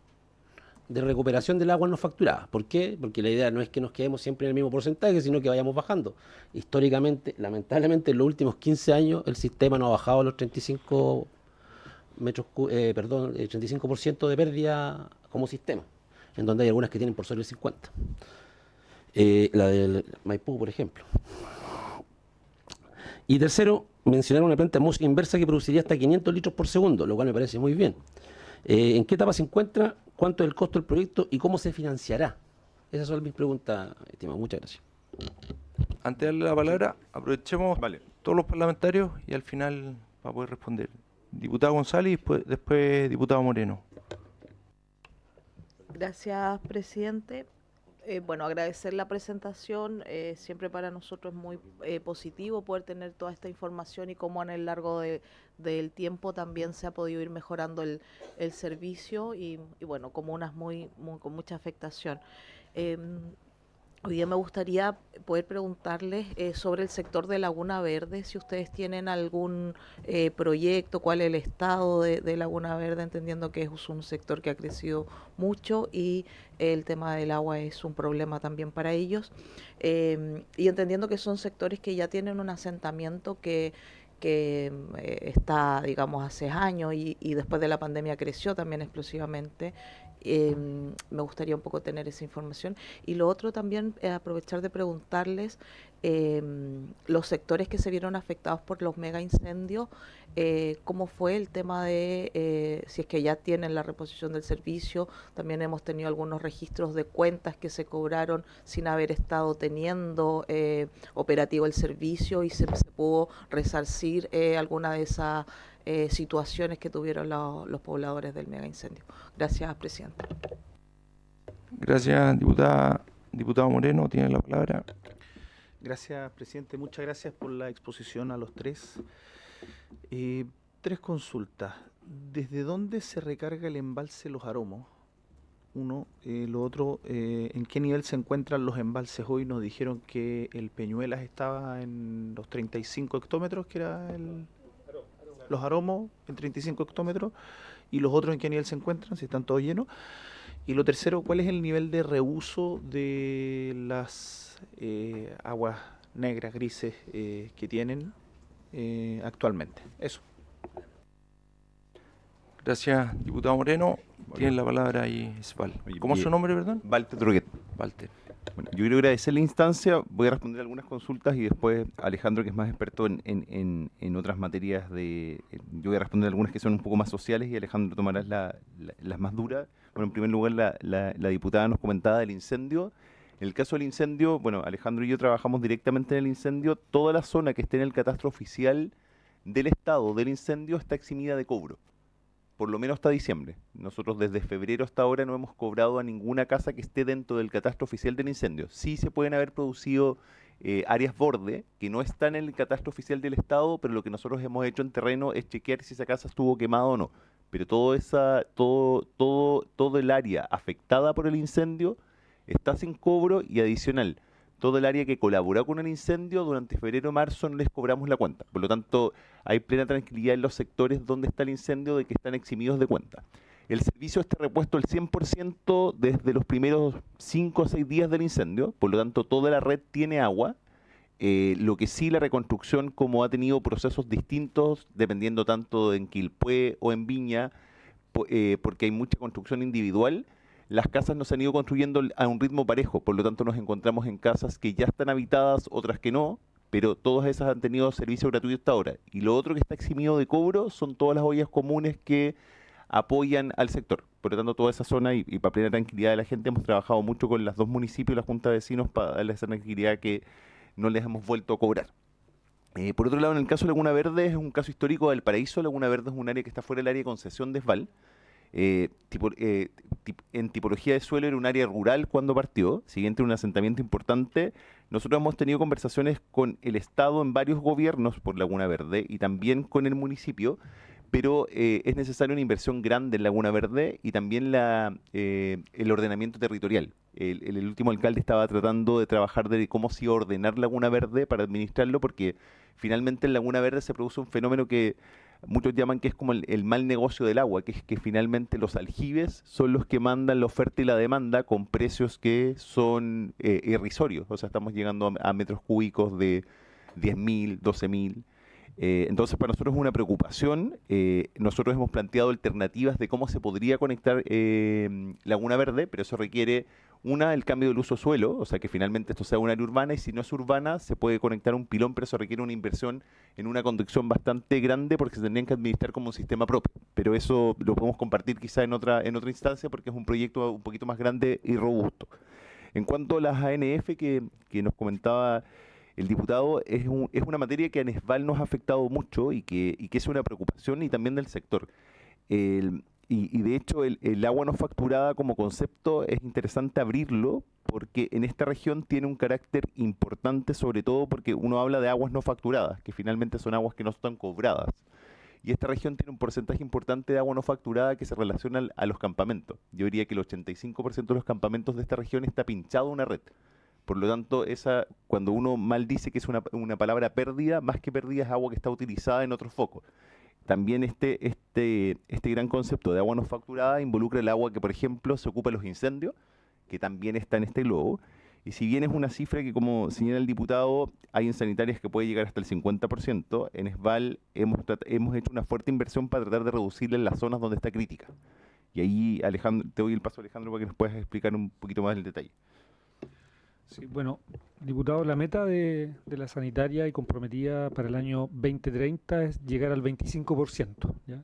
de recuperación del agua no facturada. ¿Por qué? Porque la idea no es que nos quedemos siempre en el mismo porcentaje, sino que vayamos bajando. Históricamente, lamentablemente, en los últimos 15 años, el sistema no ha bajado los 35 el 35% de pérdida como sistema, en donde hay algunas que tienen por sobre el 50%. La del Maipú, por ejemplo. Y tercero, mencionar una planta de música inversa que produciría hasta 500 litros por segundo, lo cual me parece muy bien. ¿En qué etapa se encuentra? ¿Cuánto es el costo del proyecto? ¿Y cómo se financiará? Esas son mis preguntas, estimado. Muchas gracias. Antes de darle la palabra, aprovechemos Vale. todos los parlamentarios y al final para poder responder. Diputado González y después diputado Moreno. Gracias, presidente. Bueno, agradecer la presentación. Siempre para nosotros es muy positivo poder tener toda esta información y cómo en el largo del tiempo también se ha podido ir mejorando el servicio y bueno, comunas con mucha afectación. Hoy día me gustaría poder preguntarles sobre el sector de Laguna Verde, si ustedes tienen algún proyecto, cuál es el estado de Laguna Verde, entendiendo que es un sector que ha crecido mucho y el tema del agua es un problema también para ellos, y entendiendo que son sectores que ya tienen un asentamiento que está, digamos, hace años y después de la pandemia creció también explosivamente. Me gustaría un poco tener esa información. Y lo otro también, aprovechar de preguntarles los sectores que se vieron afectados por los mega incendios, cómo fue el tema de si es que ya tienen la reposición del servicio. También hemos tenido algunos registros de cuentas que se cobraron sin haber estado teniendo operativo el servicio y se pudo resarcir alguna de esas situaciones que tuvieron los pobladores del mega incendio. Gracias, presidente. Gracias, diputado Moreno, tiene la palabra. Gracias, presidente. Muchas gracias por la exposición a los tres. Tres consultas. ¿Desde dónde se recarga el embalse Los Aromos? Uno. Lo otro, ¿en qué nivel se encuentran los embalses hoy? Nos dijeron que el Peñuelas estaba en los 35 hectómetros, que era los Aromos en 35 hectómetros, y los otros en qué nivel se encuentran, si están todos llenos. Y lo tercero, ¿cuál es el nivel de reuso de las aguas negras, grises que tienen actualmente? Eso. Gracias, diputado Moreno. Tiene la palabra ahí, Isbal. ¿Cómo es su nombre, perdón? Walter Droguet. Walter. Bueno, yo quiero agradecer la instancia, voy a responder algunas consultas y después Alejandro, que es más experto en otras materias, yo voy a responder algunas que son un poco más sociales y Alejandro tomará las más duras. Bueno, en primer lugar, la diputada nos comentaba del incendio. En el caso del incendio, bueno, Alejandro y yo trabajamos directamente en el incendio. Toda la zona que esté en el catastro oficial del estado del incendio está eximida de cobro, por lo menos hasta diciembre. Nosotros desde febrero hasta ahora no hemos cobrado a ninguna casa que esté dentro del catastro oficial del incendio. Sí se pueden haber producido áreas borde que no están en el catastro oficial del estado, pero lo que nosotros hemos hecho en terreno es chequear si esa casa estuvo quemada o no. Pero todo el área afectada por el incendio está sin cobro y adicional. Todo el área que colaboró con el incendio durante febrero-marzo no les cobramos la cuenta. Por lo tanto, hay plena tranquilidad en los sectores donde está el incendio de que están eximidos de cuenta. El servicio está repuesto al 100% desde los primeros 5 o 6 días del incendio. Por lo tanto, toda la red tiene agua. Lo que sí, la reconstrucción, como ha tenido procesos distintos, dependiendo tanto en Quilpué o en Viña, porque hay mucha construcción individual, las casas no se han ido construyendo a un ritmo parejo, por lo tanto nos encontramos en casas que ya están habitadas, otras que no, pero todas esas han tenido servicio gratuito hasta ahora. Y lo otro que está eximido de cobro son todas las ollas comunes que apoyan al sector. Por lo tanto, toda esa zona, y para plena tranquilidad de la gente, hemos trabajado mucho con las dos municipios y la Junta de Vecinos para darles esa tranquilidad que no les hemos vuelto a cobrar. Por otro lado, en el caso de Laguna Verde, es un caso histórico del Paraíso. Laguna Verde es un área que está fuera del área de concesión de SVAL. En tipología de suelo era un área rural cuando partió, siguiente un asentamiento importante. Nosotros hemos tenido conversaciones con el Estado en varios gobiernos por Laguna Verde y también con el municipio, pero es necesaria una inversión grande en Laguna Verde y también el ordenamiento territorial. El último alcalde estaba tratando de trabajar de cómo se iba a ordenar Laguna Verde para administrarlo, porque finalmente en Laguna Verde se produce un fenómeno que muchos llaman que es como el mal negocio del agua, que es que finalmente los aljibes son los que mandan la oferta y la demanda con precios que son irrisorios. O sea, estamos llegando a metros cúbicos de 10.000, 12.000. Entonces, para nosotros es una preocupación. Nosotros hemos planteado alternativas de cómo se podría conectar Laguna Verde, pero eso requiere, el cambio del uso suelo, o sea, que finalmente esto sea un área urbana, y si no es urbana, se puede conectar un pilón, pero eso requiere una inversión en una conducción bastante grande porque se tendrían que administrar como un sistema propio. Pero eso lo podemos compartir quizá en otra instancia porque es un proyecto un poquito más grande y robusto. En cuanto a las ANF que nos comentaba el diputado, es una materia que a Nesval nos ha afectado mucho y que es una preocupación y también del sector. Y de hecho el agua no facturada como concepto es interesante abrirlo porque en esta región tiene un carácter importante, sobre todo porque uno habla de aguas no facturadas, que finalmente son aguas que no están cobradas. Y esta región tiene un porcentaje importante de agua no facturada que se relaciona a los campamentos. Yo diría que el 85% de los campamentos de esta región está pinchado a una red. Por lo tanto, cuando uno mal dice que es una palabra pérdida, más que pérdida es agua que está utilizada en otro foco. También este gran concepto de agua no facturada involucra el agua que, por ejemplo, se ocupa en los incendios, que también está en este globo. Y si bien es una cifra que, como señala el diputado, hay en sanitarias que puede llegar hasta el 50%, en ESVAL hemos hecho una fuerte inversión para tratar de reducirla en las zonas donde está crítica. Y ahí, Alejandro, te doy el paso, Alejandro, para que nos puedas explicar un poquito más el detalle. Sí, bueno, diputado, la meta de la sanitaria y comprometida para el año 2030 es llegar al 25%, ¿ya?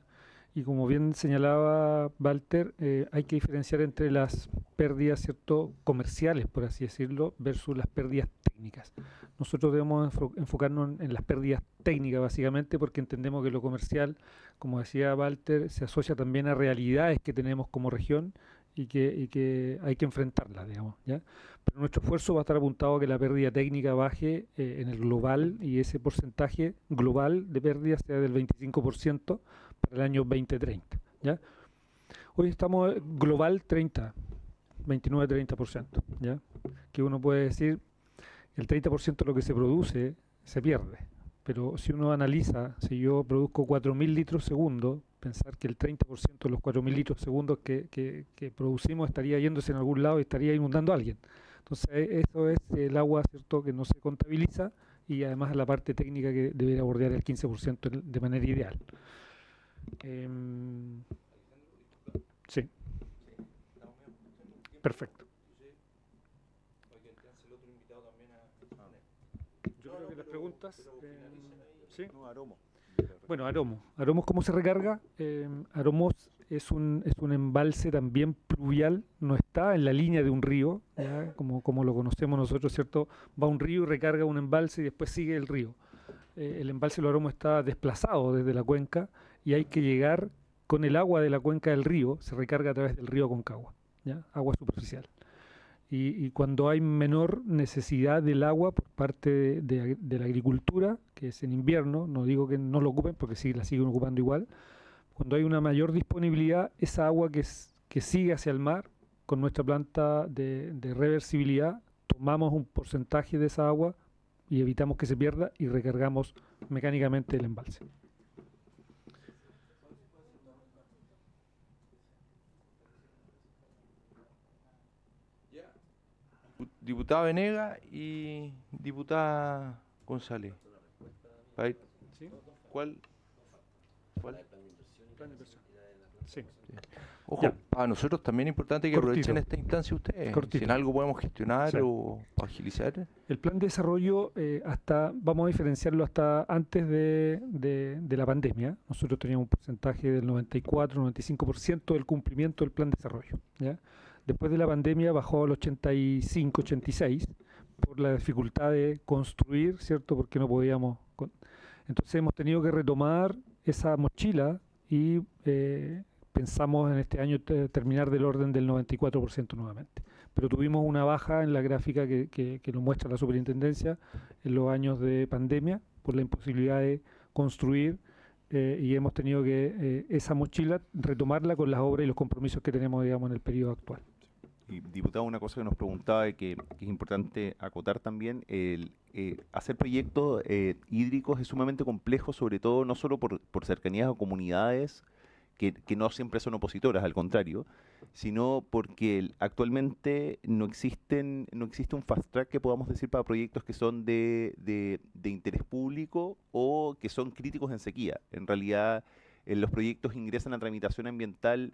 Y como bien señalaba Walter, hay que diferenciar entre las pérdidas, ¿cierto?, comerciales, por así decirlo, versus las pérdidas técnicas. Nosotros debemos enfocarnos en las pérdidas técnicas, básicamente, porque entendemos que lo comercial, como decía Walter, se asocia también a realidades que tenemos como región y que hay que enfrentarlas, digamos, ¿ya? Pero nuestro esfuerzo va a estar apuntado a que la pérdida técnica baje en el global y ese porcentaje global de pérdidas sea del 25% para el año 2030, ¿ya? Hoy estamos global 29-30%, ¿ya? Que uno puede decir, el 30% de lo que se produce se pierde. Pero si uno analiza, si yo produzco 4.000 litros segundo, pensar que el 30% de los 4.000 litros segundos que producimos estaría yéndose en algún lado y estaría inundando a alguien. Entonces, eso es el agua, ¿cierto?, que no se contabiliza y además la parte técnica que debería bordear el 15% de manera ideal. Sí. Perfecto. Yo creo que las preguntas... ¿sí? Bueno, Aromos, ¿cómo se recarga? Aromos es un embalse también pluvial, no está en la línea de un río, ¿ya? Como lo conocemos nosotros, ¿cierto? Va un río y recarga un embalse y después sigue el río. El embalse de los Aromos está desplazado desde la cuenca y hay que llegar con el agua de la cuenca del río, se recarga a través del río Aconcagua, ¿ya? Agua superficial. Y cuando hay menor necesidad del agua por parte de la agricultura, que es en invierno, no digo que no lo ocupen porque sí la siguen ocupando igual, cuando hay una mayor disponibilidad, esa agua que sigue hacia el mar, con nuestra planta de reversibilidad, tomamos un porcentaje de esa agua y evitamos que se pierda y recargamos mecánicamente el embalse. Diputada Venegas y diputada González. ¿Sí? ¿Cuál? Plan de inversión. Sí. Ojo, Ya. para nosotros también es importante que Cortito. aprovechen esta instancia ustedes. Cortito. Si en algo podemos gestionar Sí. o agilizar. El plan de desarrollo, vamos a diferenciarlo hasta antes de la pandemia. Nosotros teníamos un porcentaje del 94-95% del cumplimiento del plan de desarrollo, ¿ya? Después de la pandemia bajó al 85-86 por la dificultad de construir, ¿cierto? Porque no podíamos. Entonces hemos tenido que retomar esa mochila y pensamos en este año terminar del orden del 94% nuevamente. Pero tuvimos una baja en la gráfica que nos muestra la superintendencia en los años de pandemia por la imposibilidad de construir y hemos tenido que esa mochila retomarla con las obras y los compromisos que tenemos, digamos, en el periodo actual. Y, diputado, una cosa que nos preguntaba y que es importante acotar también, hacer proyectos hídricos es sumamente complejo, sobre todo no solo por cercanías a comunidades que no siempre son opositoras, al contrario, sino porque actualmente no existe un fast track que podamos decir para proyectos que son de interés público o que son críticos en sequía. En realidad, los proyectos ingresan a tramitación ambiental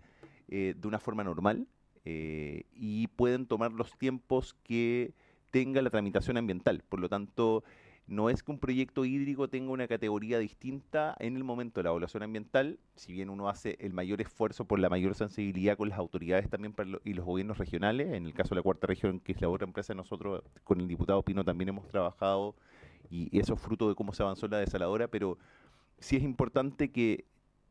de una forma normal, y pueden tomar los tiempos que tenga la tramitación ambiental. Por lo tanto, no es que un proyecto hídrico tenga una categoría distinta en el momento de la evaluación ambiental, si bien uno hace el mayor esfuerzo por la mayor sensibilidad con las autoridades también y los gobiernos regionales. En el caso de la Cuarta Región, que es la otra empresa, nosotros con el diputado Pino también hemos trabajado, y eso es fruto de cómo se avanzó en la desaladora, pero sí es importante que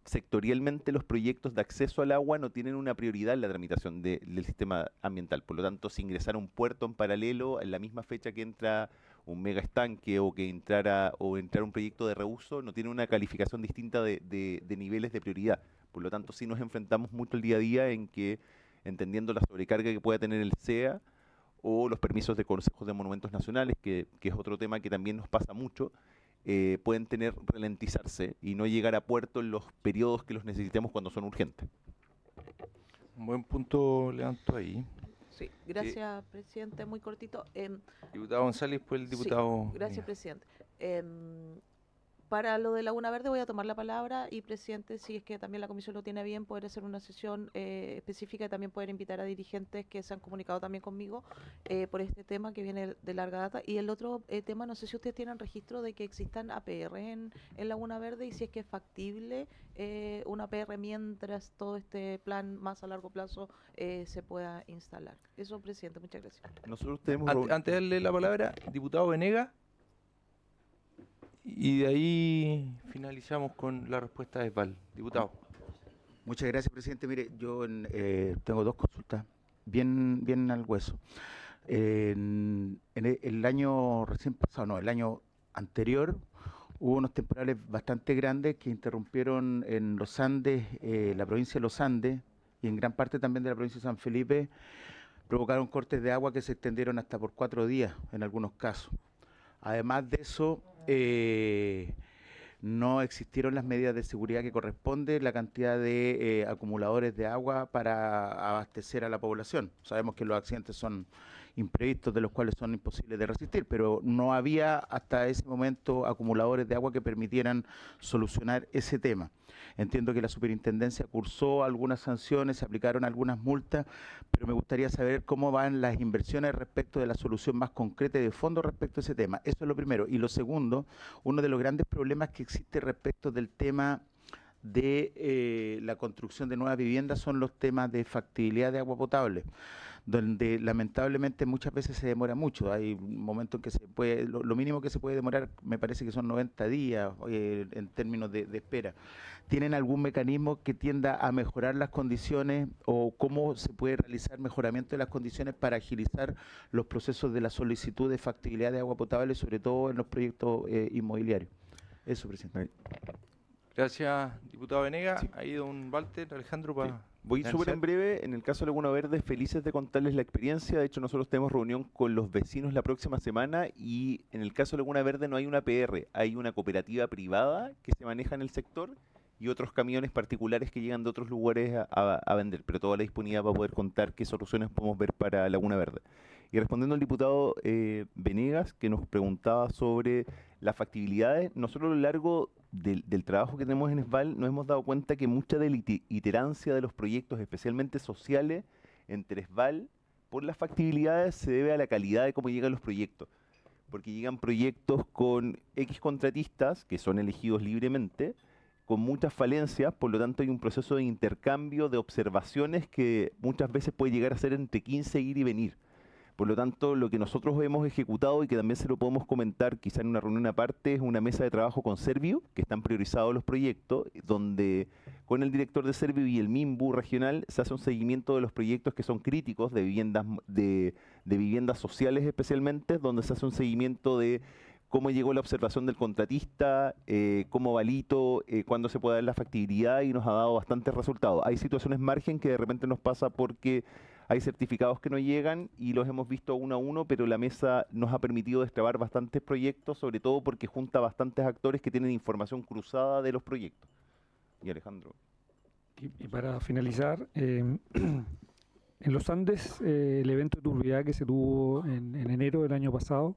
sectorialmente los proyectos de acceso al agua no tienen una prioridad en la tramitación del sistema ambiental. Por lo tanto, si ingresara un puerto en paralelo en la misma fecha que entra un mega estanque o que entrara un proyecto de reuso, no tiene una calificación distinta de niveles de prioridad. Por lo tanto, sí nos enfrentamos mucho el día a día en que, entendiendo la sobrecarga que pueda tener el CEA o los permisos de consejos de monumentos nacionales, que es otro tema que también nos pasa mucho, pueden ralentizarse y no llegar a puerto en los periodos que los necesitemos cuando son urgentes. Un buen punto levanto ahí. Sí, gracias, presidente. Muy cortito. Diputado González, pues el diputado... Sí, gracias, presidente. Para lo de Laguna Verde voy a tomar la palabra y, presidente, si es que también la comisión lo tiene a bien, poder hacer una sesión específica y también poder invitar a dirigentes que se han comunicado también conmigo por este tema que viene de larga data. Y el otro tema, no sé si ustedes tienen registro de que existan APR en Laguna Verde y si es que es factible una APR mientras todo este plan más a largo plazo se pueda instalar. Eso, presidente, muchas gracias. Nosotros tenemos... Antes de darle la palabra, diputado Venegas, y de ahí finalizamos con la respuesta de Val. Diputado. Muchas gracias, presidente. Mire, yo tengo dos consultas bien al hueso. En el año recién pasado, no, el año anterior, hubo unos temporales bastante grandes que interrumpieron en los Andes, la provincia de los Andes, y en gran parte también de la provincia de San Felipe, provocaron cortes de agua que se extendieron hasta por 4 días en algunos casos. Además de eso, no existieron las medidas de seguridad que corresponde, la cantidad de acumuladores de agua para abastecer a la población. Sabemos que los accidentes son imprevistos, de los cuales son imposibles de resistir, pero no había hasta ese momento acumuladores de agua que permitieran solucionar ese tema. Entiendo que la superintendencia cursó algunas sanciones, se aplicaron algunas multas, pero me gustaría saber cómo van las inversiones respecto de la solución más concreta y de fondo respecto a ese tema. Eso es lo primero. Y lo segundo, uno de los grandes problemas que existe respecto del tema de la construcción de nuevas viviendas son los temas de factibilidad de agua potable, donde lamentablemente muchas veces se demora mucho. Hay un momento en que se puede, lo mínimo que se puede demorar me parece que son 90 días en términos de espera. ¿Tienen algún mecanismo que tienda a mejorar las condiciones o cómo se puede realizar mejoramiento de las condiciones para agilizar los procesos de la solicitud de factibilidad de agua potable, sobre todo en los proyectos inmobiliarios? Eso, presidente. Gracias, diputado Venegas. Sí. Ahí don Walter, Alejandro, para... Sí. Voy súper en breve. En el caso de Laguna Verde, felices de contarles la experiencia. De hecho, nosotros tenemos reunión con los vecinos la próxima semana y en el caso de Laguna Verde no hay una PR, hay una cooperativa privada que se maneja en el sector y otros camiones particulares que llegan de otros lugares a vender, pero toda la disponibilidad para poder contar qué soluciones podemos ver para Laguna Verde. Y respondiendo al diputado Venegas, que nos preguntaba sobre las factibilidades, nosotros a lo largo del trabajo que tenemos en ESVAL nos hemos dado cuenta que mucha de la iterancia de los proyectos, especialmente sociales, entre ESVAL, por las factibilidades, se debe a la calidad de cómo llegan los proyectos. Porque llegan proyectos con X contratistas, que son elegidos libremente, con muchas falencias, por lo tanto hay un proceso de intercambio de observaciones que muchas veces puede llegar a ser entre 15 ir y venir. Por lo tanto, lo que nosotros hemos ejecutado y que también se lo podemos comentar quizá en una reunión aparte es una mesa de trabajo con Servio, que están priorizados los proyectos, donde con el director de Servio y el MIMBU regional se hace un seguimiento de los proyectos que son críticos de viviendas, de viviendas sociales especialmente, donde se hace un seguimiento de cómo llegó la observación del contratista, cómo va el hito, cuándo se puede dar la factibilidad y nos ha dado bastantes resultados. Hay situaciones margen que de repente nos pasa porque hay certificados que no llegan y los hemos visto uno a uno, pero la mesa nos ha permitido destrabar bastantes proyectos, sobre todo porque junta bastantes actores que tienen información cruzada de los proyectos. Y Alejandro. Y para finalizar, en los Andes, el evento de turbiedad que se tuvo en enero del año pasado,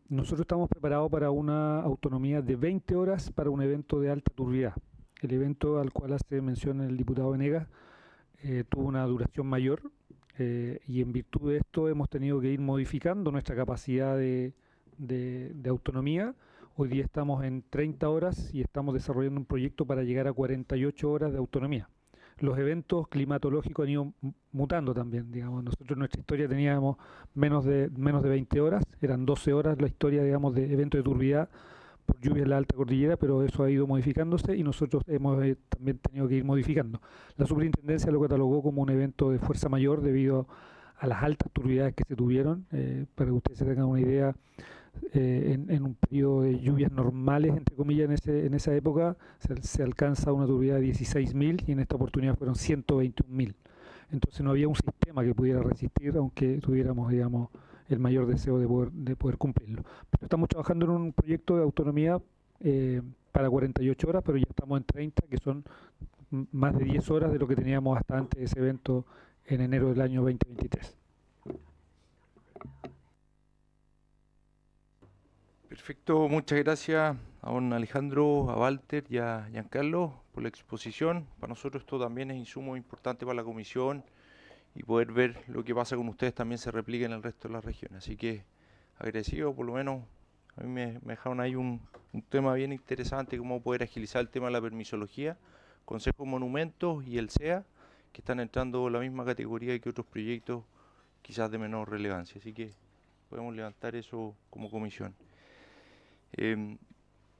nosotros estamos preparados para una autonomía de 20 horas para un evento de alta turbiedad. El evento al cual hace mención el diputado Venegas tuvo una duración mayor y en virtud de esto hemos tenido que ir modificando nuestra capacidad de autonomía. Hoy día estamos en 30 horas y estamos desarrollando un proyecto para llegar a 48 horas de autonomía. Los eventos climatológicos han ido mutando también, digamos. Nosotros en nuestra historia teníamos menos de 20 horas, eran 12 horas la historia, digamos, de eventos de turbiedad por lluvia en la alta cordillera, pero eso ha ido modificándose y nosotros hemos también tenido que ir modificando. La superintendencia lo catalogó como un evento de fuerza mayor debido a las altas turbiedades que se tuvieron. Para que ustedes se tengan una idea, en un periodo de lluvias normales, entre comillas, en esa época se alcanza una turbidez de 16.000 y en esta oportunidad fueron 121.000. Entonces no había un sistema que pudiera resistir, aunque tuviéramos, digamos, el mayor deseo de poder cumplirlo. Pero estamos trabajando en un proyecto de autonomía para 48 horas, pero ya estamos en 30, que son más de 10 horas de lo que teníamos hasta antes de ese evento en enero del año 2023. Perfecto, muchas gracias a don Alejandro, a Walter y a Giancarlo por la exposición. Para nosotros esto también es insumo importante para la comisión y poder ver lo que pasa con ustedes también se replica en el resto de las regiones. Así que agradecido, por lo menos a mí me dejaron ahí un tema bien interesante, cómo poder agilizar el tema de la permisología, Consejo de Monumentos y el SEA, que están entrando en la misma categoría que otros proyectos quizás de menor relevancia. Así que podemos levantar eso como comisión.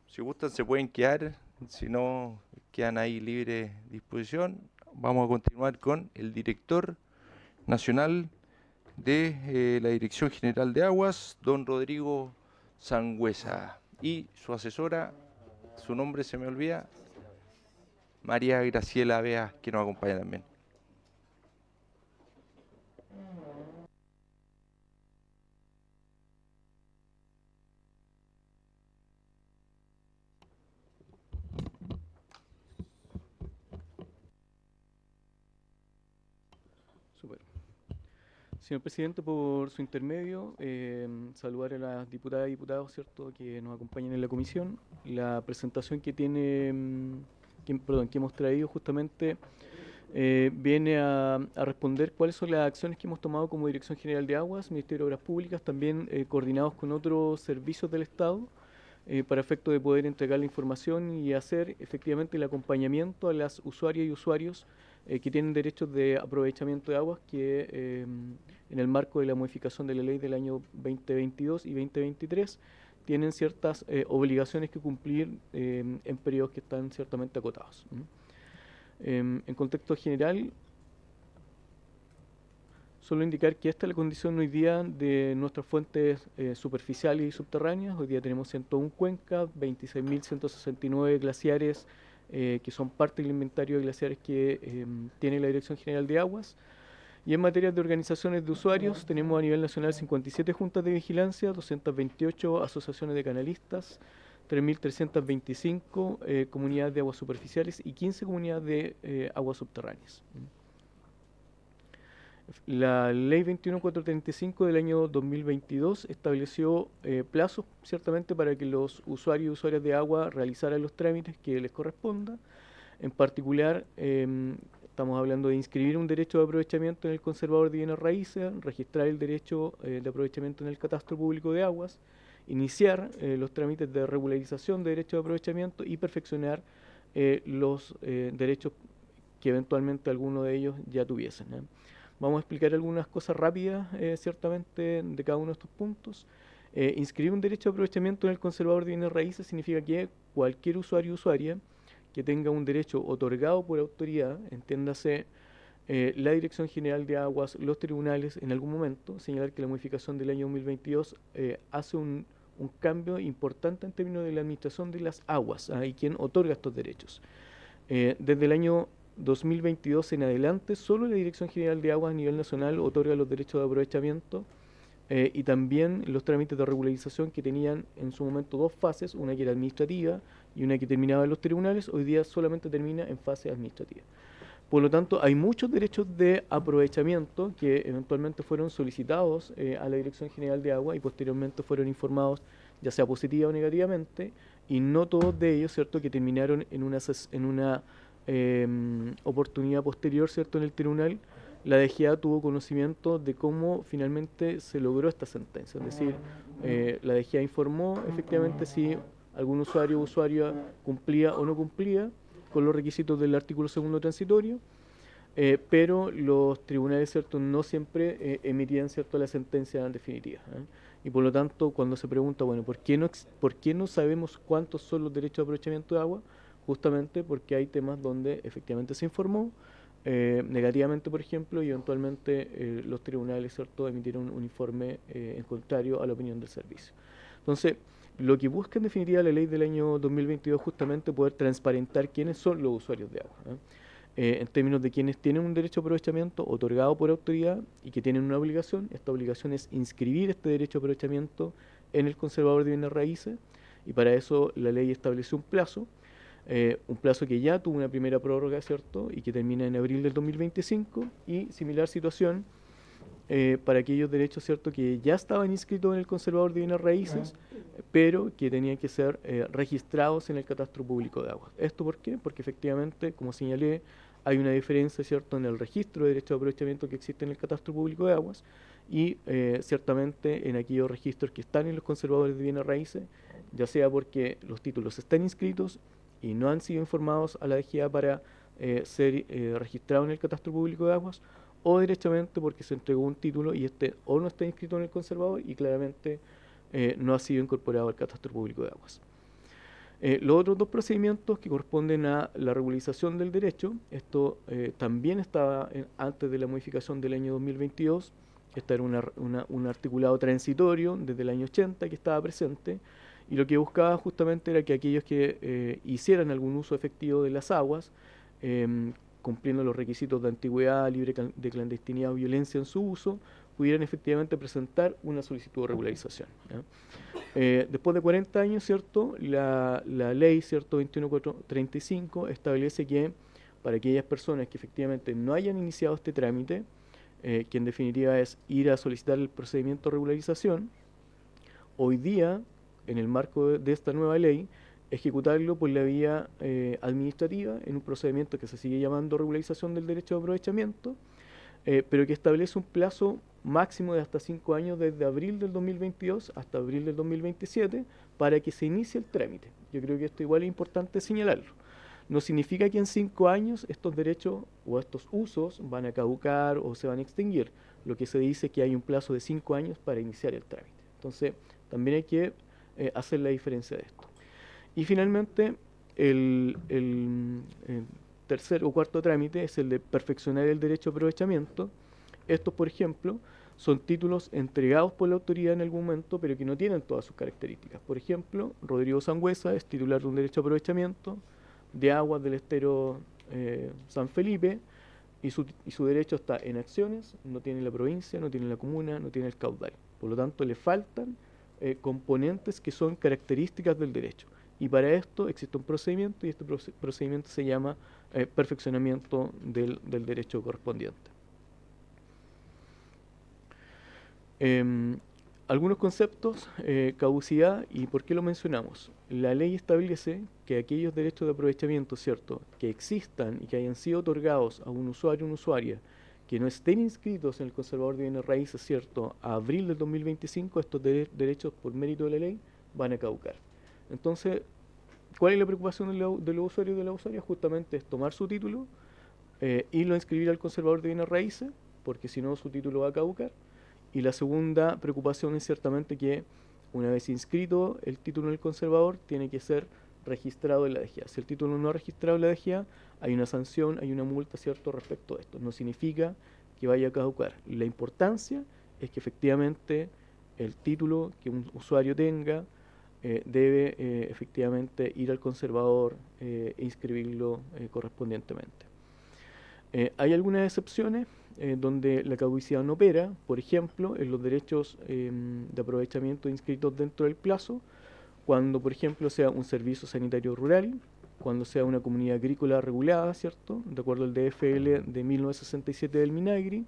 Si gustan se pueden quedar, si no quedan ahí libre disposición. Vamos a continuar con el director nacional de la Dirección General de Aguas, don Rodrigo Sangüesa, y su asesora, su nombre se me olvida, María Graciela Bea, que nos acompaña también. Señor presidente, por su intermedio, saludar a las diputadas y diputados, ¿cierto?, que nos acompañan en la comisión. La presentación que que hemos traído justamente viene a responder cuáles son las acciones que hemos tomado como Dirección General de Aguas, Ministerio de Obras Públicas, también coordinados con otros servicios del Estado, para efecto de poder entregar la información y hacer efectivamente el acompañamiento a las usuarias y usuarios que tienen derechos de aprovechamiento de aguas, que en el marco de la modificación de la ley del año 2022 y 2023 tienen ciertas obligaciones que cumplir en periodos que están ciertamente acotados. En contexto general, solo indicar que esta es la condición hoy día de nuestras fuentes superficiales y subterráneas. Hoy día tenemos 101 cuencas, 26.169 glaciares que son parte del inventario de glaciares que tiene la Dirección General de Aguas. Y en materia de organizaciones de usuarios, tenemos a nivel nacional 57 juntas de vigilancia, 228 asociaciones de canalistas, 3.325 comunidades de aguas superficiales y 15 comunidades de aguas subterráneas. La ley 21435 del año 2022 estableció plazos ciertamente para que los usuarios y usuarias de agua realizaran los trámites que les corresponda. En particular, estamos hablando de inscribir un derecho de aprovechamiento en el conservador de bienes raíces, registrar el derecho de aprovechamiento en el catastro público de aguas, iniciar los trámites de regularización de derecho de aprovechamiento y perfeccionar los derechos que eventualmente alguno de ellos ya tuviesen. Vamos a explicar algunas cosas rápidas, ciertamente, de cada uno de estos puntos. Inscribir un derecho de aprovechamiento en el conservador de bienes raíces significa que cualquier usuario o usuaria que tenga un derecho otorgado por autoridad, entiéndase la Dirección General de Aguas, los tribunales, en algún momento, señalar que la modificación del año 2022 hace un cambio importante en términos de la administración de las aguas y quién otorga estos derechos. Desde el año 2022 en adelante, solo la Dirección General de Aguas a nivel nacional otorga los derechos de aprovechamiento y también los trámites de regularización que tenían en su momento dos fases, una que era administrativa y una que terminaba en los tribunales, hoy día solamente termina en fase administrativa. Por lo tanto, hay muchos derechos de aprovechamiento que eventualmente fueron solicitados a la Dirección General de Agua y posteriormente fueron informados, ya sea positiva o negativamente, y no todos de ellos, ¿cierto?, que terminaron en una oportunidad posterior, ¿cierto?, en el tribunal. La DGA tuvo conocimiento de cómo finalmente se logró esta sentencia, es decir, la DGA informó efectivamente si algún usuario o usuaria cumplía o no cumplía con los requisitos del artículo segundo transitorio, pero los tribunales, ¿cierto?, no siempre emitían, ¿cierto?, la sentencia definitiva. Y por lo tanto, cuando se pregunta, bueno, ¿por qué no sabemos cuántos son los derechos de aprovechamiento de agua? Justamente porque hay temas donde efectivamente se informó negativamente, por ejemplo, y eventualmente los tribunales, ¿cierto?, emitieron un informe en contrario a la opinión del servicio. Entonces, lo que busca en definitiva la ley del año 2022 es justamente poder transparentar quiénes son los usuarios de agua, en términos de quienes tienen un derecho de aprovechamiento otorgado por autoridad y que tienen una obligación. Esta obligación es inscribir este derecho de aprovechamiento en el conservador de bienes raíces, y para eso la ley estableció un plazo que ya tuvo una primera prórroga, ¿cierto?, y que termina en abril del 2025, y similar situación para aquellos derechos, ¿cierto?, que ya estaban inscritos en el conservador de bienes raíces, pero que tenían que ser registrados en el catastro público de aguas. ¿Esto por qué? Porque efectivamente, como señalé, hay una diferencia, ¿cierto?, en el registro de derecho de aprovechamiento que existe en el catastro público de aguas y ciertamente en aquellos registros que están en los conservadores de bienes raíces, ya sea porque los títulos están inscritos y no han sido informados a la DGA para ser registrados en el catastro público de aguas, o directamente porque se entregó un título y este o no está inscrito en el conservador y claramente no ha sido incorporado al catastro público de aguas. Los otros dos procedimientos que corresponden a la regularización del derecho, esto también estaba antes de la modificación del año 2022, este era un articulado transitorio desde el año 80 que estaba presente, y lo que buscaba justamente era que aquellos que hicieran algún uso efectivo de las aguas, cumpliendo los requisitos de antigüedad, libre de clandestinidad o violencia en su uso, pudieran efectivamente presentar una solicitud de regularización. Después de 40 años, ¿cierto?, la ley, ¿cierto?, 21435 establece que para aquellas personas que efectivamente no hayan iniciado este trámite, que en definitiva es ir a solicitar el procedimiento de regularización, hoy día, en el marco de esta nueva ley, ejecutarlo por la vía administrativa en un procedimiento que se sigue llamando regularización del derecho de aprovechamiento, pero que establece un plazo máximo de hasta 5 años desde abril del 2022 hasta abril del 2027 para que se inicie el trámite. Yo creo que esto igual es importante señalarlo. No significa que en 5 años estos derechos o estos usos van a caducar o se van a extinguir. Lo que se dice es que hay un plazo de 5 años para iniciar el trámite. Entonces, también hay que hacer la diferencia de esto. Y finalmente, el tercer o cuarto trámite es el de perfeccionar el derecho de aprovechamiento. Estos, por ejemplo, son títulos entregados por la autoridad en algún momento, pero que no tienen todas sus características. Por ejemplo, Rodrigo Sangüesa es titular de un derecho de aprovechamiento de aguas del estero San Felipe, y su derecho está en acciones, no tiene la provincia, no tiene la comuna, no tiene el caudal. Por lo tanto, le faltan componentes que son características del derecho. Y para esto existe un procedimiento, y este procedimiento se llama perfeccionamiento del derecho correspondiente. Algunos conceptos, caducidad, y por qué lo mencionamos. La ley establece que aquellos derechos de aprovechamiento, ¿cierto?, que existan y que hayan sido otorgados a un usuario o una usuaria que no estén inscritos en el conservador de bienes raíces, ¿cierto?, a abril del 2025, estos derechos por mérito de la ley van a caducar. Entonces, ¿cuál es la preocupación de los usuarios y de las usuarias? Justamente es tomar su título, irlo a inscribir al conservador de bienes raíces, porque si no su título va a caducar. Y la segunda preocupación es ciertamente que una vez inscrito el título en el conservador, tiene que ser registrado en la DGA. Si el título no es registrado en la DGA, hay una sanción, hay una multa, ¿cierto?, respecto a esto. No significa que vaya a caducar. La importancia es que efectivamente el título que un usuario tenga debe efectivamente ir al conservador e inscribirlo correspondientemente. Hay algunas excepciones donde la caducidad no opera, por ejemplo, en los derechos de aprovechamiento inscritos dentro del plazo, cuando, por ejemplo, sea un servicio sanitario rural, cuando sea una comunidad agrícola regulada, ¿cierto?, de acuerdo al DFL de 1967 del Minagri,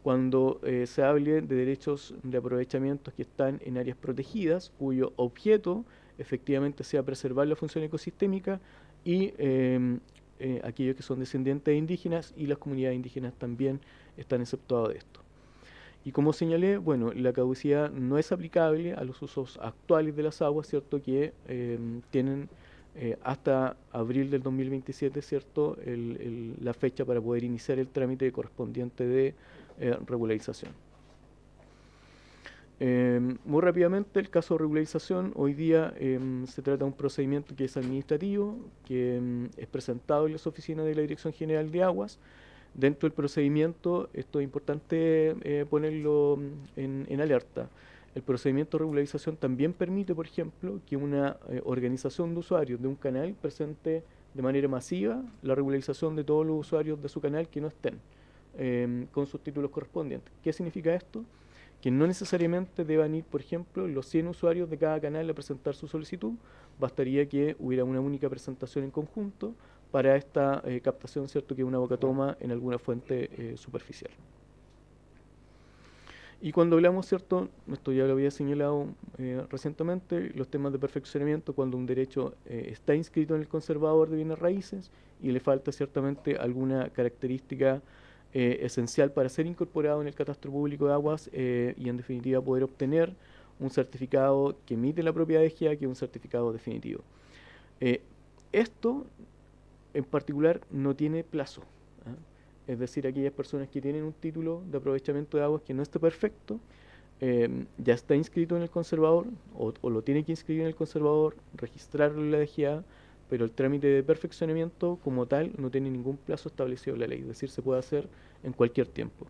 cuando se hable de derechos de aprovechamiento que están en áreas protegidas, cuyo objeto efectivamente sea preservar la función ecosistémica, y aquellos que son descendientes de indígenas, y las comunidades indígenas también están exceptuados de esto. Y como señalé, bueno, la caducidad no es aplicable a los usos actuales de las aguas, ¿cierto?, que tienen hasta abril del 2027, ¿cierto?, la fecha para poder iniciar el trámite correspondiente de regularización. Muy rápidamente, el caso de regularización, hoy día se trata de un procedimiento que es administrativo, que es presentado en las oficinas de la Dirección General de Aguas. Dentro del procedimiento, esto es importante ponerlo en alerta. El procedimiento de regularización también permite, por ejemplo, que una organización de usuarios de un canal presente de manera masiva la regularización de todos los usuarios de su canal que no estén con sus títulos correspondientes. ¿Qué significa esto? Que no necesariamente deban ir, por ejemplo, los 100 usuarios de cada canal a presentar su solicitud. Bastaría que hubiera una única presentación en conjunto para esta captación, ¿cierto?, que es una bocatoma en alguna fuente superficial. Y cuando hablamos, ¿cierto?, esto ya lo había señalado recientemente, los temas de perfeccionamiento, cuando un derecho está inscrito en el conservador de bienes raíces y le falta ciertamente alguna característica esencial para ser incorporado en el catastro público de aguas y en definitiva poder obtener un certificado que emite la propia DGA, que es un certificado definitivo. Esto en particular no tiene plazo, ¿ah? Es decir, aquellas personas que tienen un título de aprovechamiento de aguas que no esté perfecto, ya está inscrito en el conservador o lo tiene que inscribir en el conservador, registrarlo en la DGA, pero el trámite de perfeccionamiento como tal no tiene ningún plazo establecido en la ley, es decir, se puede hacer en cualquier tiempo.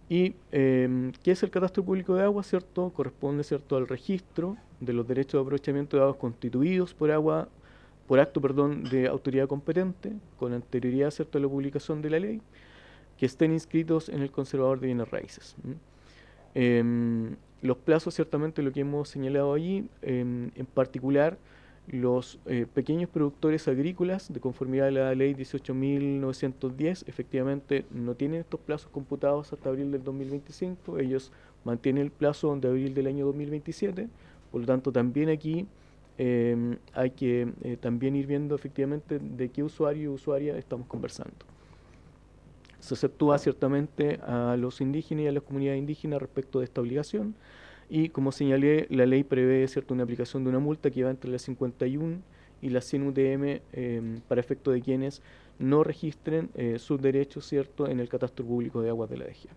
¿Y qué es el catastro público de aguas? ¿Cierto? Corresponde, ¿cierto?, al registro de los derechos de aprovechamiento de aguas constituidos por acto de autoridad competente, con anterioridad, ¿cierto?, a la publicación de la ley, que estén inscritos en el conservador de bienes raíces. Los plazos, ciertamente, lo que hemos señalado allí, en particular, los pequeños productores agrícolas, de conformidad a la ley 18.910, efectivamente no tienen estos plazos computados hasta abril del 2025, ellos mantienen el plazo de abril del año 2027, por lo tanto también aquí hay que también ir viendo efectivamente de qué usuario o usuaria estamos conversando. Se exceptúa ciertamente a los indígenas y a las comunidades indígenas respecto de esta obligación, y como señalé, la ley prevé, ¿cierto?, una aplicación de una multa que va entre las 51 y las 100 UTM para efecto de quienes no registren sus derechos, ¿cierto?, en el catastro público de aguas de la DGA.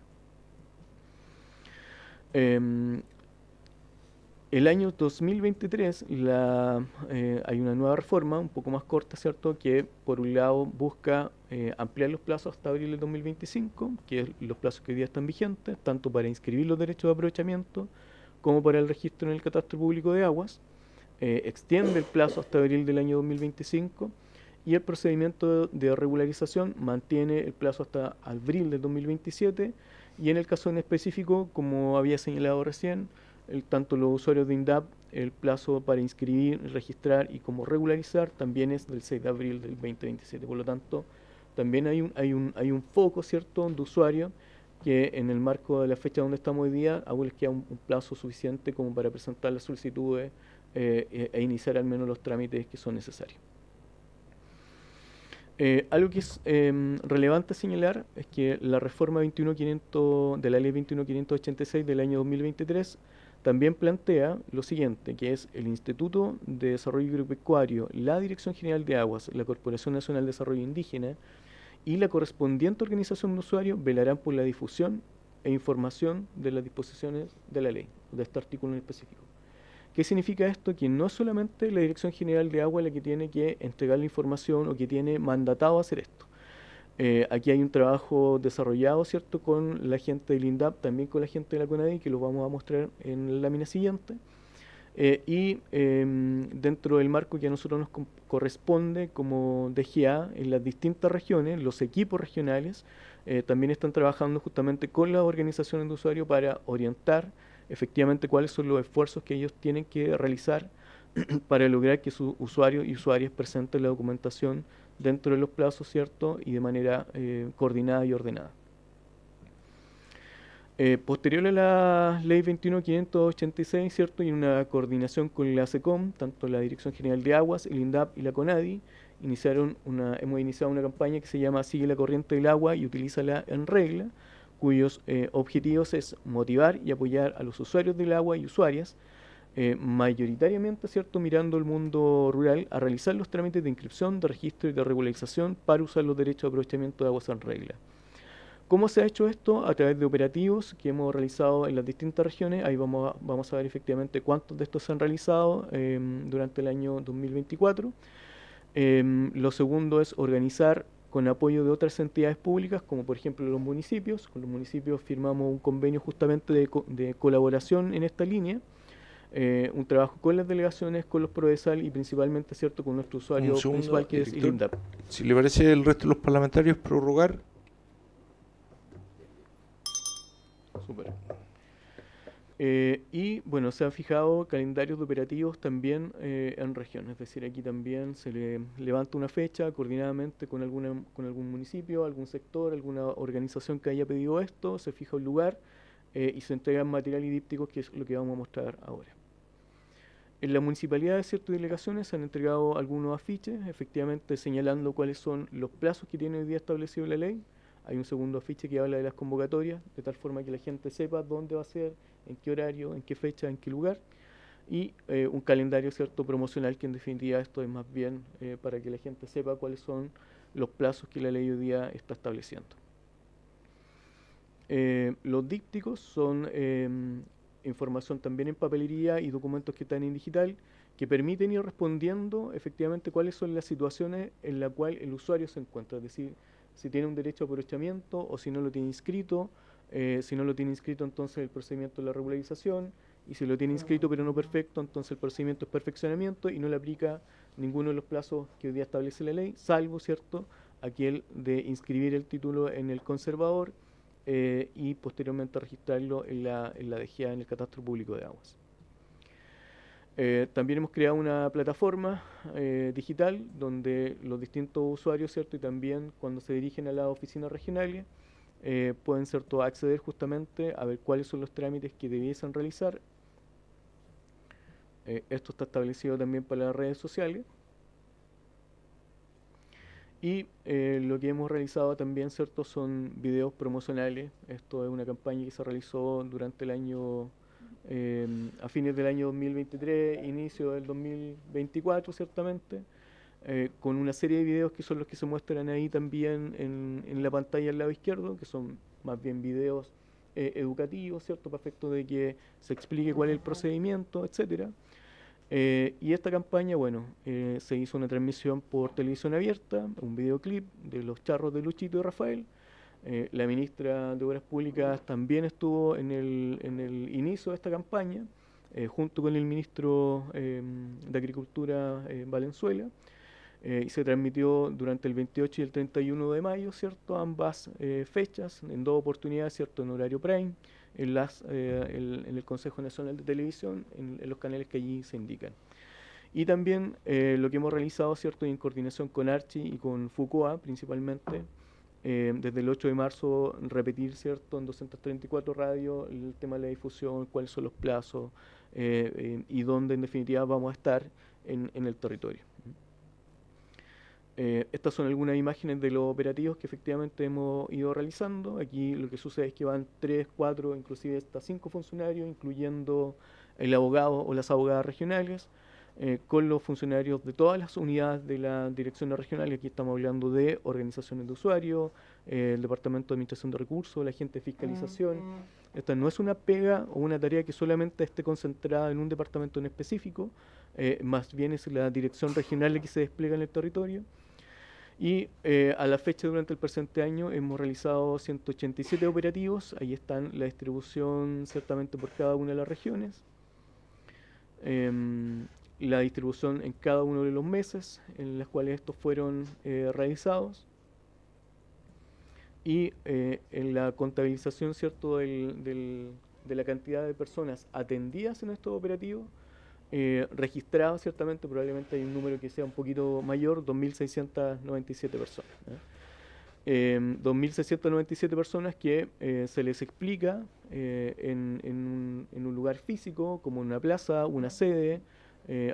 El año 2023 hay una nueva reforma, un poco más corta, ¿cierto?, que por un lado busca ampliar los plazos hasta abril del 2025, que es los plazos que hoy día están vigentes, tanto para inscribir los derechos de aprovechamiento como para el registro en el catastro público de aguas. Extiende el plazo hasta abril del año 2025 y el procedimiento de regularización mantiene el plazo hasta abril del 2027, y en el caso en específico, como había señalado recién, tanto los usuarios de INDAP, el plazo para inscribir, registrar y como regularizar también es del 6 de abril del 2027. Por lo tanto, también hay un foco, ¿cierto?, de usuarios que en el marco de la fecha donde estamos hoy día aún les queda un plazo suficiente como para presentar las solicitudes e iniciar al menos los trámites que son necesarios. Algo que es relevante señalar es que la reforma 21.500 de la ley 21.586 del año 2023 también plantea lo siguiente, que es el Instituto de Desarrollo Agropecuario, la Dirección General de Aguas, la Corporación Nacional de Desarrollo Indígena y la correspondiente organización de usuarios velarán por la difusión e información de las disposiciones de la ley, de este artículo en específico. ¿Qué significa esto? Que no solamente la Dirección General de Agua la que tiene que entregar la información o que tiene mandatado hacer esto. Aquí hay un trabajo desarrollado, ¿cierto?, con la gente del INDAP, también con la gente de la CONADI, que lo vamos a mostrar en la lámina siguiente. Dentro del marco que a nosotros nos corresponde como DGA en las distintas regiones, los equipos regionales también están trabajando justamente con las organizaciones de usuarios para orientar efectivamente cuáles son los esfuerzos que ellos tienen que realizar para lograr que sus usuarios y usuarias presenten la documentación dentro de los plazos, ¿cierto?, y de manera coordinada y ordenada. Posterior a la Ley 21.586, ¿cierto?, y una coordinación con la SECOM, tanto la Dirección General de Aguas, el INDAP y la CONADI, hemos iniciado una campaña que se llama Sigue la corriente del agua y utilízala en regla, cuyos objetivos es motivar y apoyar a los usuarios del agua y usuarias, mayoritariamente, ¿cierto?, mirando el mundo rural, a realizar los trámites de inscripción, de registro y de regularización para usar los derechos de aprovechamiento de aguas en regla. ¿Cómo se ha hecho esto? A través de operativos que hemos realizado en las distintas regiones. Ahí vamos a ver efectivamente cuántos de estos se han realizado durante el año 2024. Lo segundo es organizar con apoyo de otras entidades públicas, como por ejemplo los municipios. Con los municipios firmamos un convenio justamente de colaboración en esta línea. Un trabajo con las delegaciones, con los PRODESAL y principalmente, ¿cierto?, con nuestro usuario principal, que es el INDAP. Si le parece el resto de los parlamentarios prorrogar. Súper. Y bueno, se han fijado calendarios de operativos también en región, es decir, aquí también se le levanta una fecha coordinadamente con algún municipio, algún sector, alguna organización que haya pedido esto, se fija un lugar y se entregan material y dípticos, que es lo que vamos a mostrar ahora. En la municipalidad de ciertas delegaciones se han entregado algunos afiches, efectivamente señalando cuáles son los plazos que tiene hoy día establecido la ley. Hay un segundo afiche que habla de las convocatorias, de tal forma que la gente sepa dónde va a ser, en qué horario, en qué fecha, en qué lugar. Y un calendario, ¿cierto?, promocional, que en definitiva esto es más bien para que la gente sepa cuáles son los plazos que la ley hoy día está estableciendo. Los dípticos son información también en papelería y documentos que están en digital, que permiten ir respondiendo efectivamente cuáles son las situaciones en las cuales el usuario se encuentra, es decir, si tiene un derecho a aprovechamiento o si no lo tiene inscrito. Si no lo tiene inscrito, entonces el procedimiento es la regularización, y si lo tiene inscrito pero no perfecto, entonces el procedimiento es perfeccionamiento y no le aplica ninguno de los plazos que hoy día establece la ley, salvo, ¿cierto?, aquel de inscribir el título en el conservador y posteriormente registrarlo en la DGA, en el Catastro Público de Aguas. También hemos creado una plataforma digital donde los distintos usuarios, ¿cierto?, y también cuando se dirigen a las oficinas regionales pueden, ¿cierto?, acceder justamente a ver cuáles son los trámites que debiesen realizar. Esto está establecido también para las redes sociales. Y lo que hemos realizado también, ¿cierto?, son videos promocionales. Esto es una campaña que se realizó durante el año, a fines del año 2023, inicio del 2024, ciertamente, con una serie de videos que son los que se muestran ahí también en la pantalla al lado izquierdo, que son más bien videos educativos, ¿cierto?, para efecto de que se explique cuál es el procedimiento, etcétera. Y esta campaña, bueno, se hizo una transmisión por televisión abierta, un videoclip de los charros de Luchito y Rafael. La ministra de Obras Públicas también estuvo en el inicio de esta campaña, junto con el ministro de Agricultura, Valenzuela. Y se transmitió durante el 28 y el 31 de mayo, ¿cierto?, ambas fechas, en dos oportunidades, ¿cierto?, en horario prime, en el Consejo Nacional de Televisión, en los canales que allí se indican. Y también lo que hemos realizado, ¿cierto?, en coordinación con Archi y con FUCOA principalmente, desde el 8 de marzo repetir, ¿cierto?, en 234 radios el tema de la difusión, cuáles son los plazos y dónde en definitiva vamos a estar en el territorio. Estas son algunas imágenes de los operativos que efectivamente hemos ido realizando. Aquí lo que sucede es que van 3, 4, inclusive hasta 5 funcionarios, incluyendo el abogado o las abogadas regionales. con los funcionarios de todas las unidades de la dirección regional, y aquí estamos hablando de organizaciones de usuarios, el Departamento de Administración de Recursos, la gente de fiscalización. Esta no es una pega o una tarea que solamente esté concentrada en un departamento en específico, más bien es la dirección regional la que se despliega en el territorio. Y a la fecha, durante el presente año, hemos realizado 187 operativos. Ahí están la distribución ciertamente por cada una de las regiones. La distribución en cada uno de los meses en los cuales estos fueron realizados. Y en la contabilización, ¿cierto?, de la cantidad de personas atendidas en estos operativos, registradas, ciertamente, probablemente hay un número que sea un poquito mayor, 2.697 personas. 2.697 personas que se les explica en un lugar físico, como una plaza, una sede,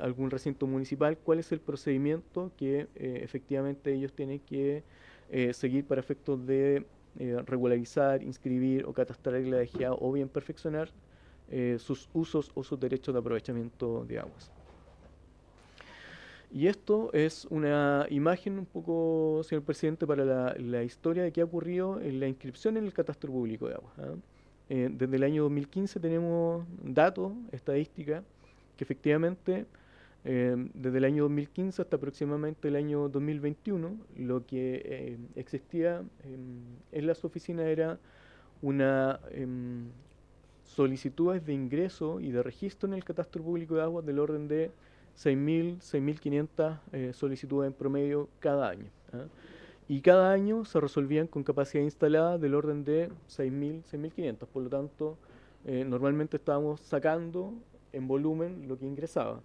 algún recinto municipal, cuál es el procedimiento que efectivamente ellos tienen que seguir para efectos de regularizar, inscribir o catastrar la DGA, o bien perfeccionar sus usos o sus derechos de aprovechamiento de aguas. Y esto es una imagen un poco, señor presidente, para la historia de qué ha ocurrido en la inscripción en el catastro público de aguas. Desde el año 2015 tenemos datos, estadísticas, que efectivamente desde el año 2015 hasta aproximadamente el año 2021, lo que existía en las oficinas era una solicitudes de ingreso y de registro en el catastro público de aguas del orden de 6.000, 6.500 solicitudes en promedio cada año. Y cada año se resolvían con capacidad instalada del orden de 6.000, 6.500. Por lo tanto, normalmente estábamos sacando en volumen lo que ingresaba.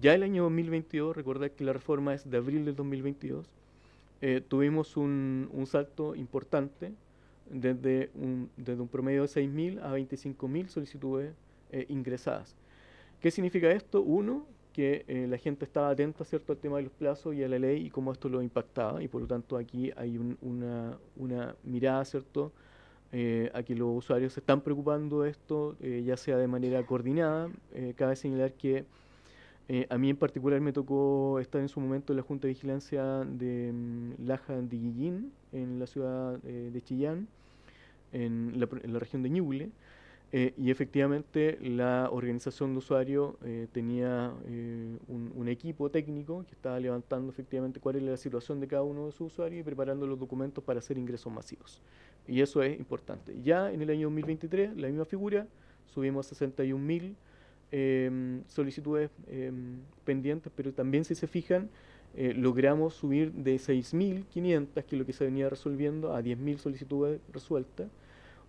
Ya el año 2022, recordad que la reforma es de abril del 2022, tuvimos un salto importante desde un promedio de 6.000 a 25.000 solicitudes ingresadas. ¿Qué significa esto? Uno, que la gente estaba atenta, ¿cierto?, al tema de los plazos y a la ley y cómo esto lo impactaba, y por lo tanto aquí hay una mirada, ¿cierto?, a que los usuarios se están preocupando de esto, ya sea de manera coordinada. Cabe señalar que a mí en particular me tocó estar en su momento en la Junta de Vigilancia de Laja de Guillín, en la ciudad de Chillán, en la región de Ñuble, y efectivamente la organización de usuarios tenía un equipo técnico que estaba levantando efectivamente cuál era la situación de cada uno de sus usuarios y preparando los documentos para hacer ingresos masivos. Y eso es importante. Ya en el año 2023, la misma figura, subimos a 61.000 solicitudes pendientes, pero también, si se fijan, logramos subir de 6.500, que es lo que se venía resolviendo, a 10.000 solicitudes resueltas.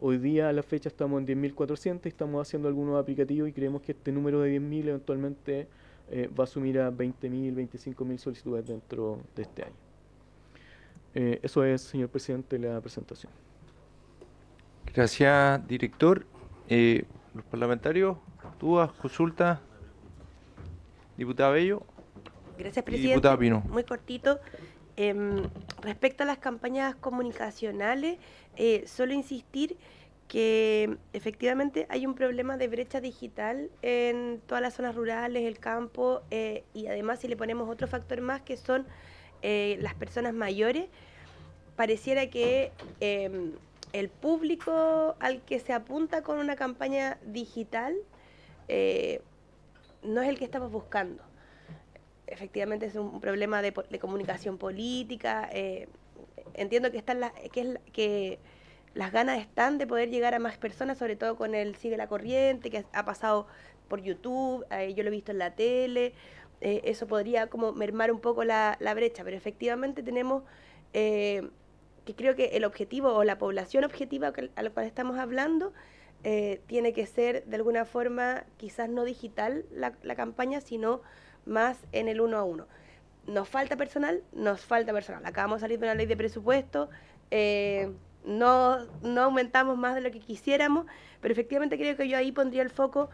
Hoy día a la fecha estamos en 10.400 y estamos haciendo algunos aplicativos y creemos que este número de 10.000 eventualmente va a asumir a 20.000, 25.000 solicitudes dentro de este año. Eso es, señor presidente, la presentación. Gracias, director. Los parlamentarios, dudas, consultas. Diputada Bello. Gracias, Y presidente. diputada Pino. Muy cortito. Respecto a las campañas comunicacionales, solo insistir que efectivamente hay un problema de brecha digital en todas las zonas rurales, el campo, y además si le ponemos otro factor más que son las personas mayores, pareciera que el público al que se apunta con una campaña digital no es el que estamos buscando. Efectivamente es un problema de comunicación política. Entiendo que que las ganas están de poder llegar a más personas, sobre todo con el Sigue la Corriente, que ha pasado por YouTube, yo lo he visto en la tele. Eso podría como mermar un poco la brecha, pero efectivamente tenemos que creo que el objetivo o la población objetiva a la cual estamos hablando tiene que ser de alguna forma quizás no digital la campaña, sino más en el 1 a 1. Nos falta personal. Acabamos de salir de una ley de presupuesto, no aumentamos más de lo que quisiéramos, pero efectivamente creo que yo ahí pondría el foco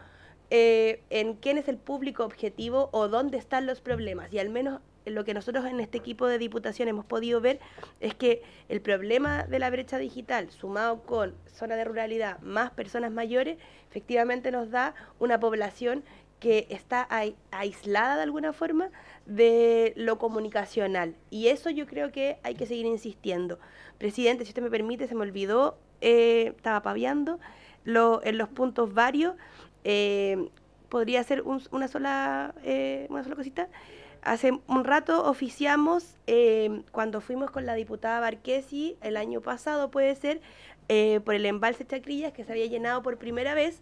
en quién es el público objetivo o dónde están los problemas. Y al menos lo que nosotros en este equipo de diputación hemos podido ver es que el problema de la brecha digital, sumado con zona de ruralidad más personas mayores, efectivamente nos da una población que está aislada de alguna forma de lo comunicacional. Y eso yo creo que hay que seguir insistiendo. Presidente, si usted me permite, se me olvidó, estaba paviando, en los puntos varios, podría ser una sola cosita. Hace un rato oficiamos, cuando fuimos con la diputada Barquesi, el año pasado puede ser, por el embalse Chacrillas, que se había llenado por primera vez,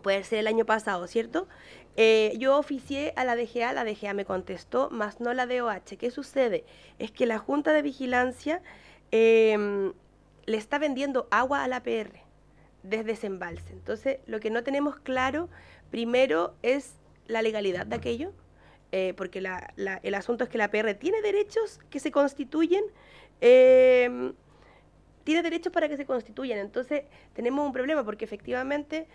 puede ser el año pasado, ¿cierto? Yo oficié a la DGA me contestó, más no la DOH. ¿Qué sucede? Es que la Junta de Vigilancia le está vendiendo agua a la APR desde ese embalse. Entonces, lo que no tenemos claro, primero, es la legalidad de aquello, porque el asunto es que la APR tiene derechos que se constituyen, tiene derechos para que se constituyan. Entonces, tenemos un problema porque efectivamente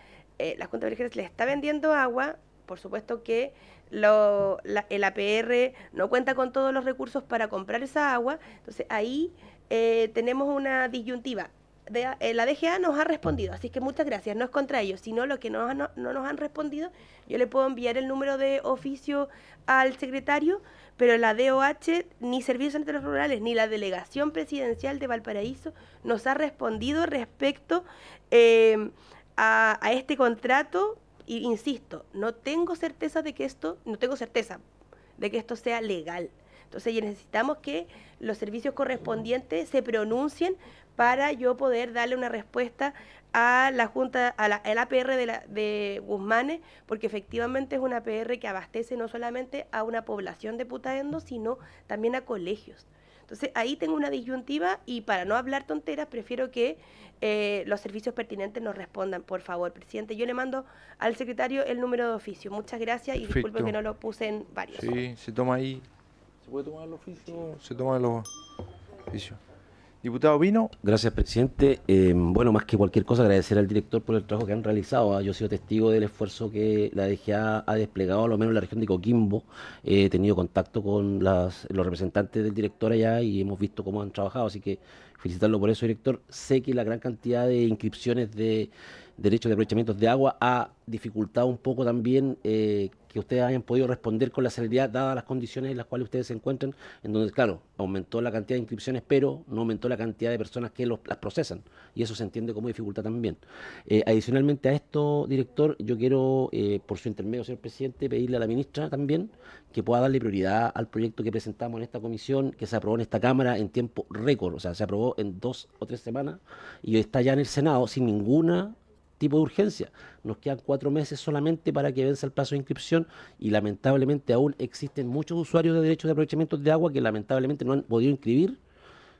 la Junta de Vigilancia le está vendiendo agua. Por supuesto que el APR no cuenta con todos los recursos para comprar esa agua. Entonces, ahí tenemos una disyuntiva. La DGA nos ha respondido, así que muchas gracias, no es contra ellos, sino lo que no nos han respondido. Yo le puedo enviar el número de oficio al secretario, pero la DOH, ni Servicios Sanitarios Rurales, ni la Delegación Presidencial de Valparaíso nos ha respondido respecto a este contrato. Y insisto, no tengo certeza de que esto sea legal. Entonces ya necesitamos que los servicios correspondientes se pronuncien para yo poder darle una respuesta a la Junta, al APR de Guzmanes, porque efectivamente es una APR que abastece no solamente a una población de Putaendo, sino también a colegios. Entonces ahí tengo una disyuntiva y para no hablar tonteras prefiero que los servicios pertinentes nos respondan. Por favor, presidente, yo le mando al secretario el número de oficio. Muchas gracias y Perfecto. disculpe que no lo puse en varios. Sí, se toma ahí. ¿Se puede tomar el oficio? Se toma el oficio. Diputado Vino. Gracias, presidente. Bueno, más que cualquier cosa, agradecer al director por el trabajo que han realizado. Yo he sido testigo del esfuerzo que la DGA ha desplegado, a lo menos en la región de Coquimbo. He tenido contacto con los representantes del director allá y hemos visto cómo han trabajado, así que felicitarlo por eso, director. Sé que la gran cantidad de inscripciones de derechos de aprovechamientos de agua ha dificultado un poco también que ustedes hayan podido responder con la celeridad dadas las condiciones en las cuales ustedes se encuentran, en donde, claro, aumentó la cantidad de inscripciones, pero no aumentó la cantidad de personas que las procesan, y eso se entiende como dificultad también. Adicionalmente a esto, director, yo quiero, por su intermedio, señor presidente, pedirle a la ministra también que pueda darle prioridad al proyecto que presentamos en esta comisión, que se aprobó en esta Cámara en tiempo récord, o sea, se aprobó en 2 o 3 semanas, y está ya en el Senado sin ninguna tipo de urgencia. Nos quedan 4 meses solamente para que venza el plazo de inscripción y lamentablemente aún existen muchos usuarios de derechos de aprovechamiento de agua que lamentablemente no han podido inscribir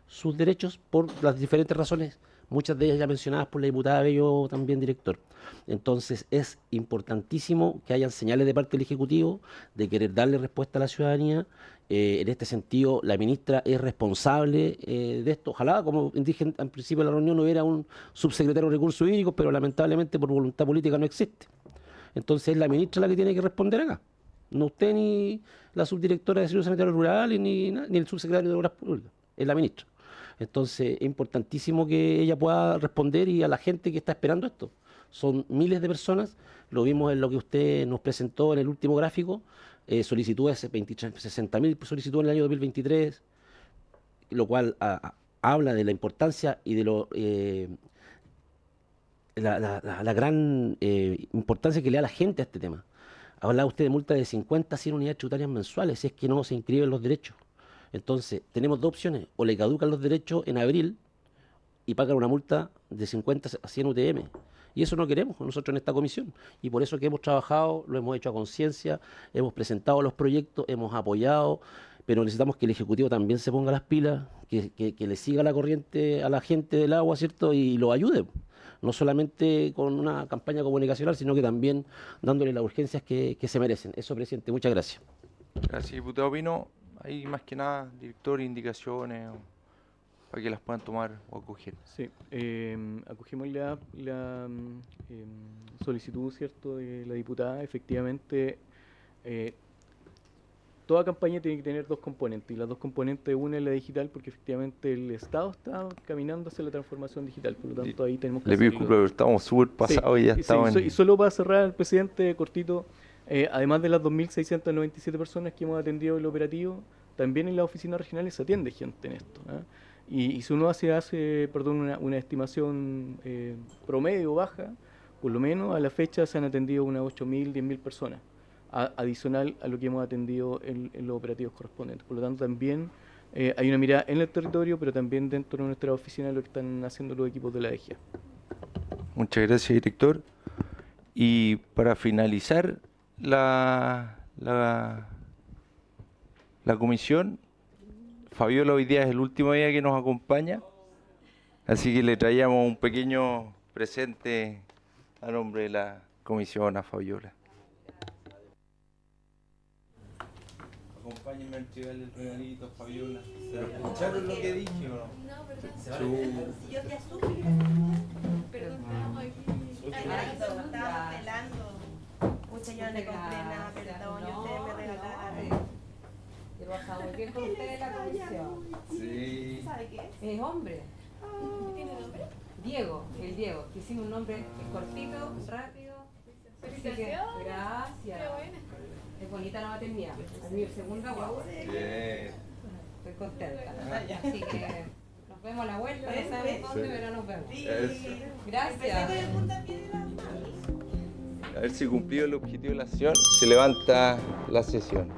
sus derechos por las diferentes razones, muchas de ellas ya mencionadas por la diputada Bello también, director. Entonces es importantísimo que hayan señales de parte del Ejecutivo de querer darle respuesta a la ciudadanía. En este sentido, la ministra es responsable de esto. Ojalá, como dije al principio de la reunión, hubiera un subsecretario de Recursos Hídricos, pero lamentablemente por voluntad política no existe. Entonces es la ministra la que tiene que responder acá. No usted ni la subdirectora de Servicios Sanitarios Rurales ni el subsecretario de Obras Públicas. Es la ministra. Entonces es importantísimo que ella pueda responder y a la gente que está esperando esto. Son miles de personas, lo vimos en lo que usted nos presentó en el último gráfico, solicitudes, 60.000 solicitudes en el año 2023, lo cual habla de la importancia y de la gran importancia que le da la gente a este tema. Habla usted de multa de 50 a 100 unidades tributarias mensuales si es que no se inscriben los derechos. Entonces, tenemos 2 opciones: o le caducan los derechos en abril y pagan una multa de 50 a 100 UTM. Y eso no queremos nosotros en esta comisión. Y por eso que hemos trabajado, lo hemos hecho a conciencia, hemos presentado los proyectos, hemos apoyado, pero necesitamos que el Ejecutivo también se ponga las pilas, que le siga la corriente a la gente del agua, ¿cierto? Y lo ayude. No solamente con una campaña comunicacional, sino que también dándole las urgencias que se merecen. Eso, presidente, muchas gracias. Gracias, diputado Pino. Hay más que nada, director, indicaciones para que las puedan tomar o acoger. Sí, acogimos la solicitud, ¿cierto?, de la diputada. Efectivamente, toda campaña tiene que tener dos componentes, y las dos componentes, una es la digital, porque efectivamente el Estado está caminando hacia la transformación digital, por lo tanto ahí tenemos que Le pido hacerlo. pero estamos súper pasados y ya Sí, estamos y solo para cerrar, presidente, cortito, además de las 2.697 personas que hemos atendido en el operativo, también en las oficinas regionales se atiende gente en esto. Y si uno hace una estimación promedio baja, por lo menos a la fecha se han atendido unas 8.000, 10.000 personas, adicional a lo que hemos atendido en los operativos correspondientes. Por lo tanto, también hay una mirada en el territorio, pero también dentro de nuestra oficina de lo que están haciendo los equipos de la DGA. Muchas gracias, director. Y para finalizar la comisión, Fabiola hoy día es el último día que nos acompaña, así que le traíamos un pequeño presente a nombre de la comisión a Fabiola. Acompáñenme a entregarle el regalito a Fabiola. ¿Pero escucharon lo que dije o no? No, perdón. Chu. Yo ya supe. Perdón, estábamos aquí. Estábamos pelando. Mucha yo no le compré nada, perdón. Y ustedes me regalaron. Yo lo pasaba muy bien con ustedes en la comisión. Sí. ¿Sabe qué? Es hombre. ¿Tiene nombre? Diego, el Diego. Que hicimos un nombre cortito, rápido. Así que, gracias. Es bonita la maternidad. Es mi segunda guagua. Bien. Estoy contenta. Así que nos vemos a la vuelta. No sabemos dónde, pero nos vemos. Gracias. A ver si cumplió el objetivo de la sesión. Se levanta la sesión.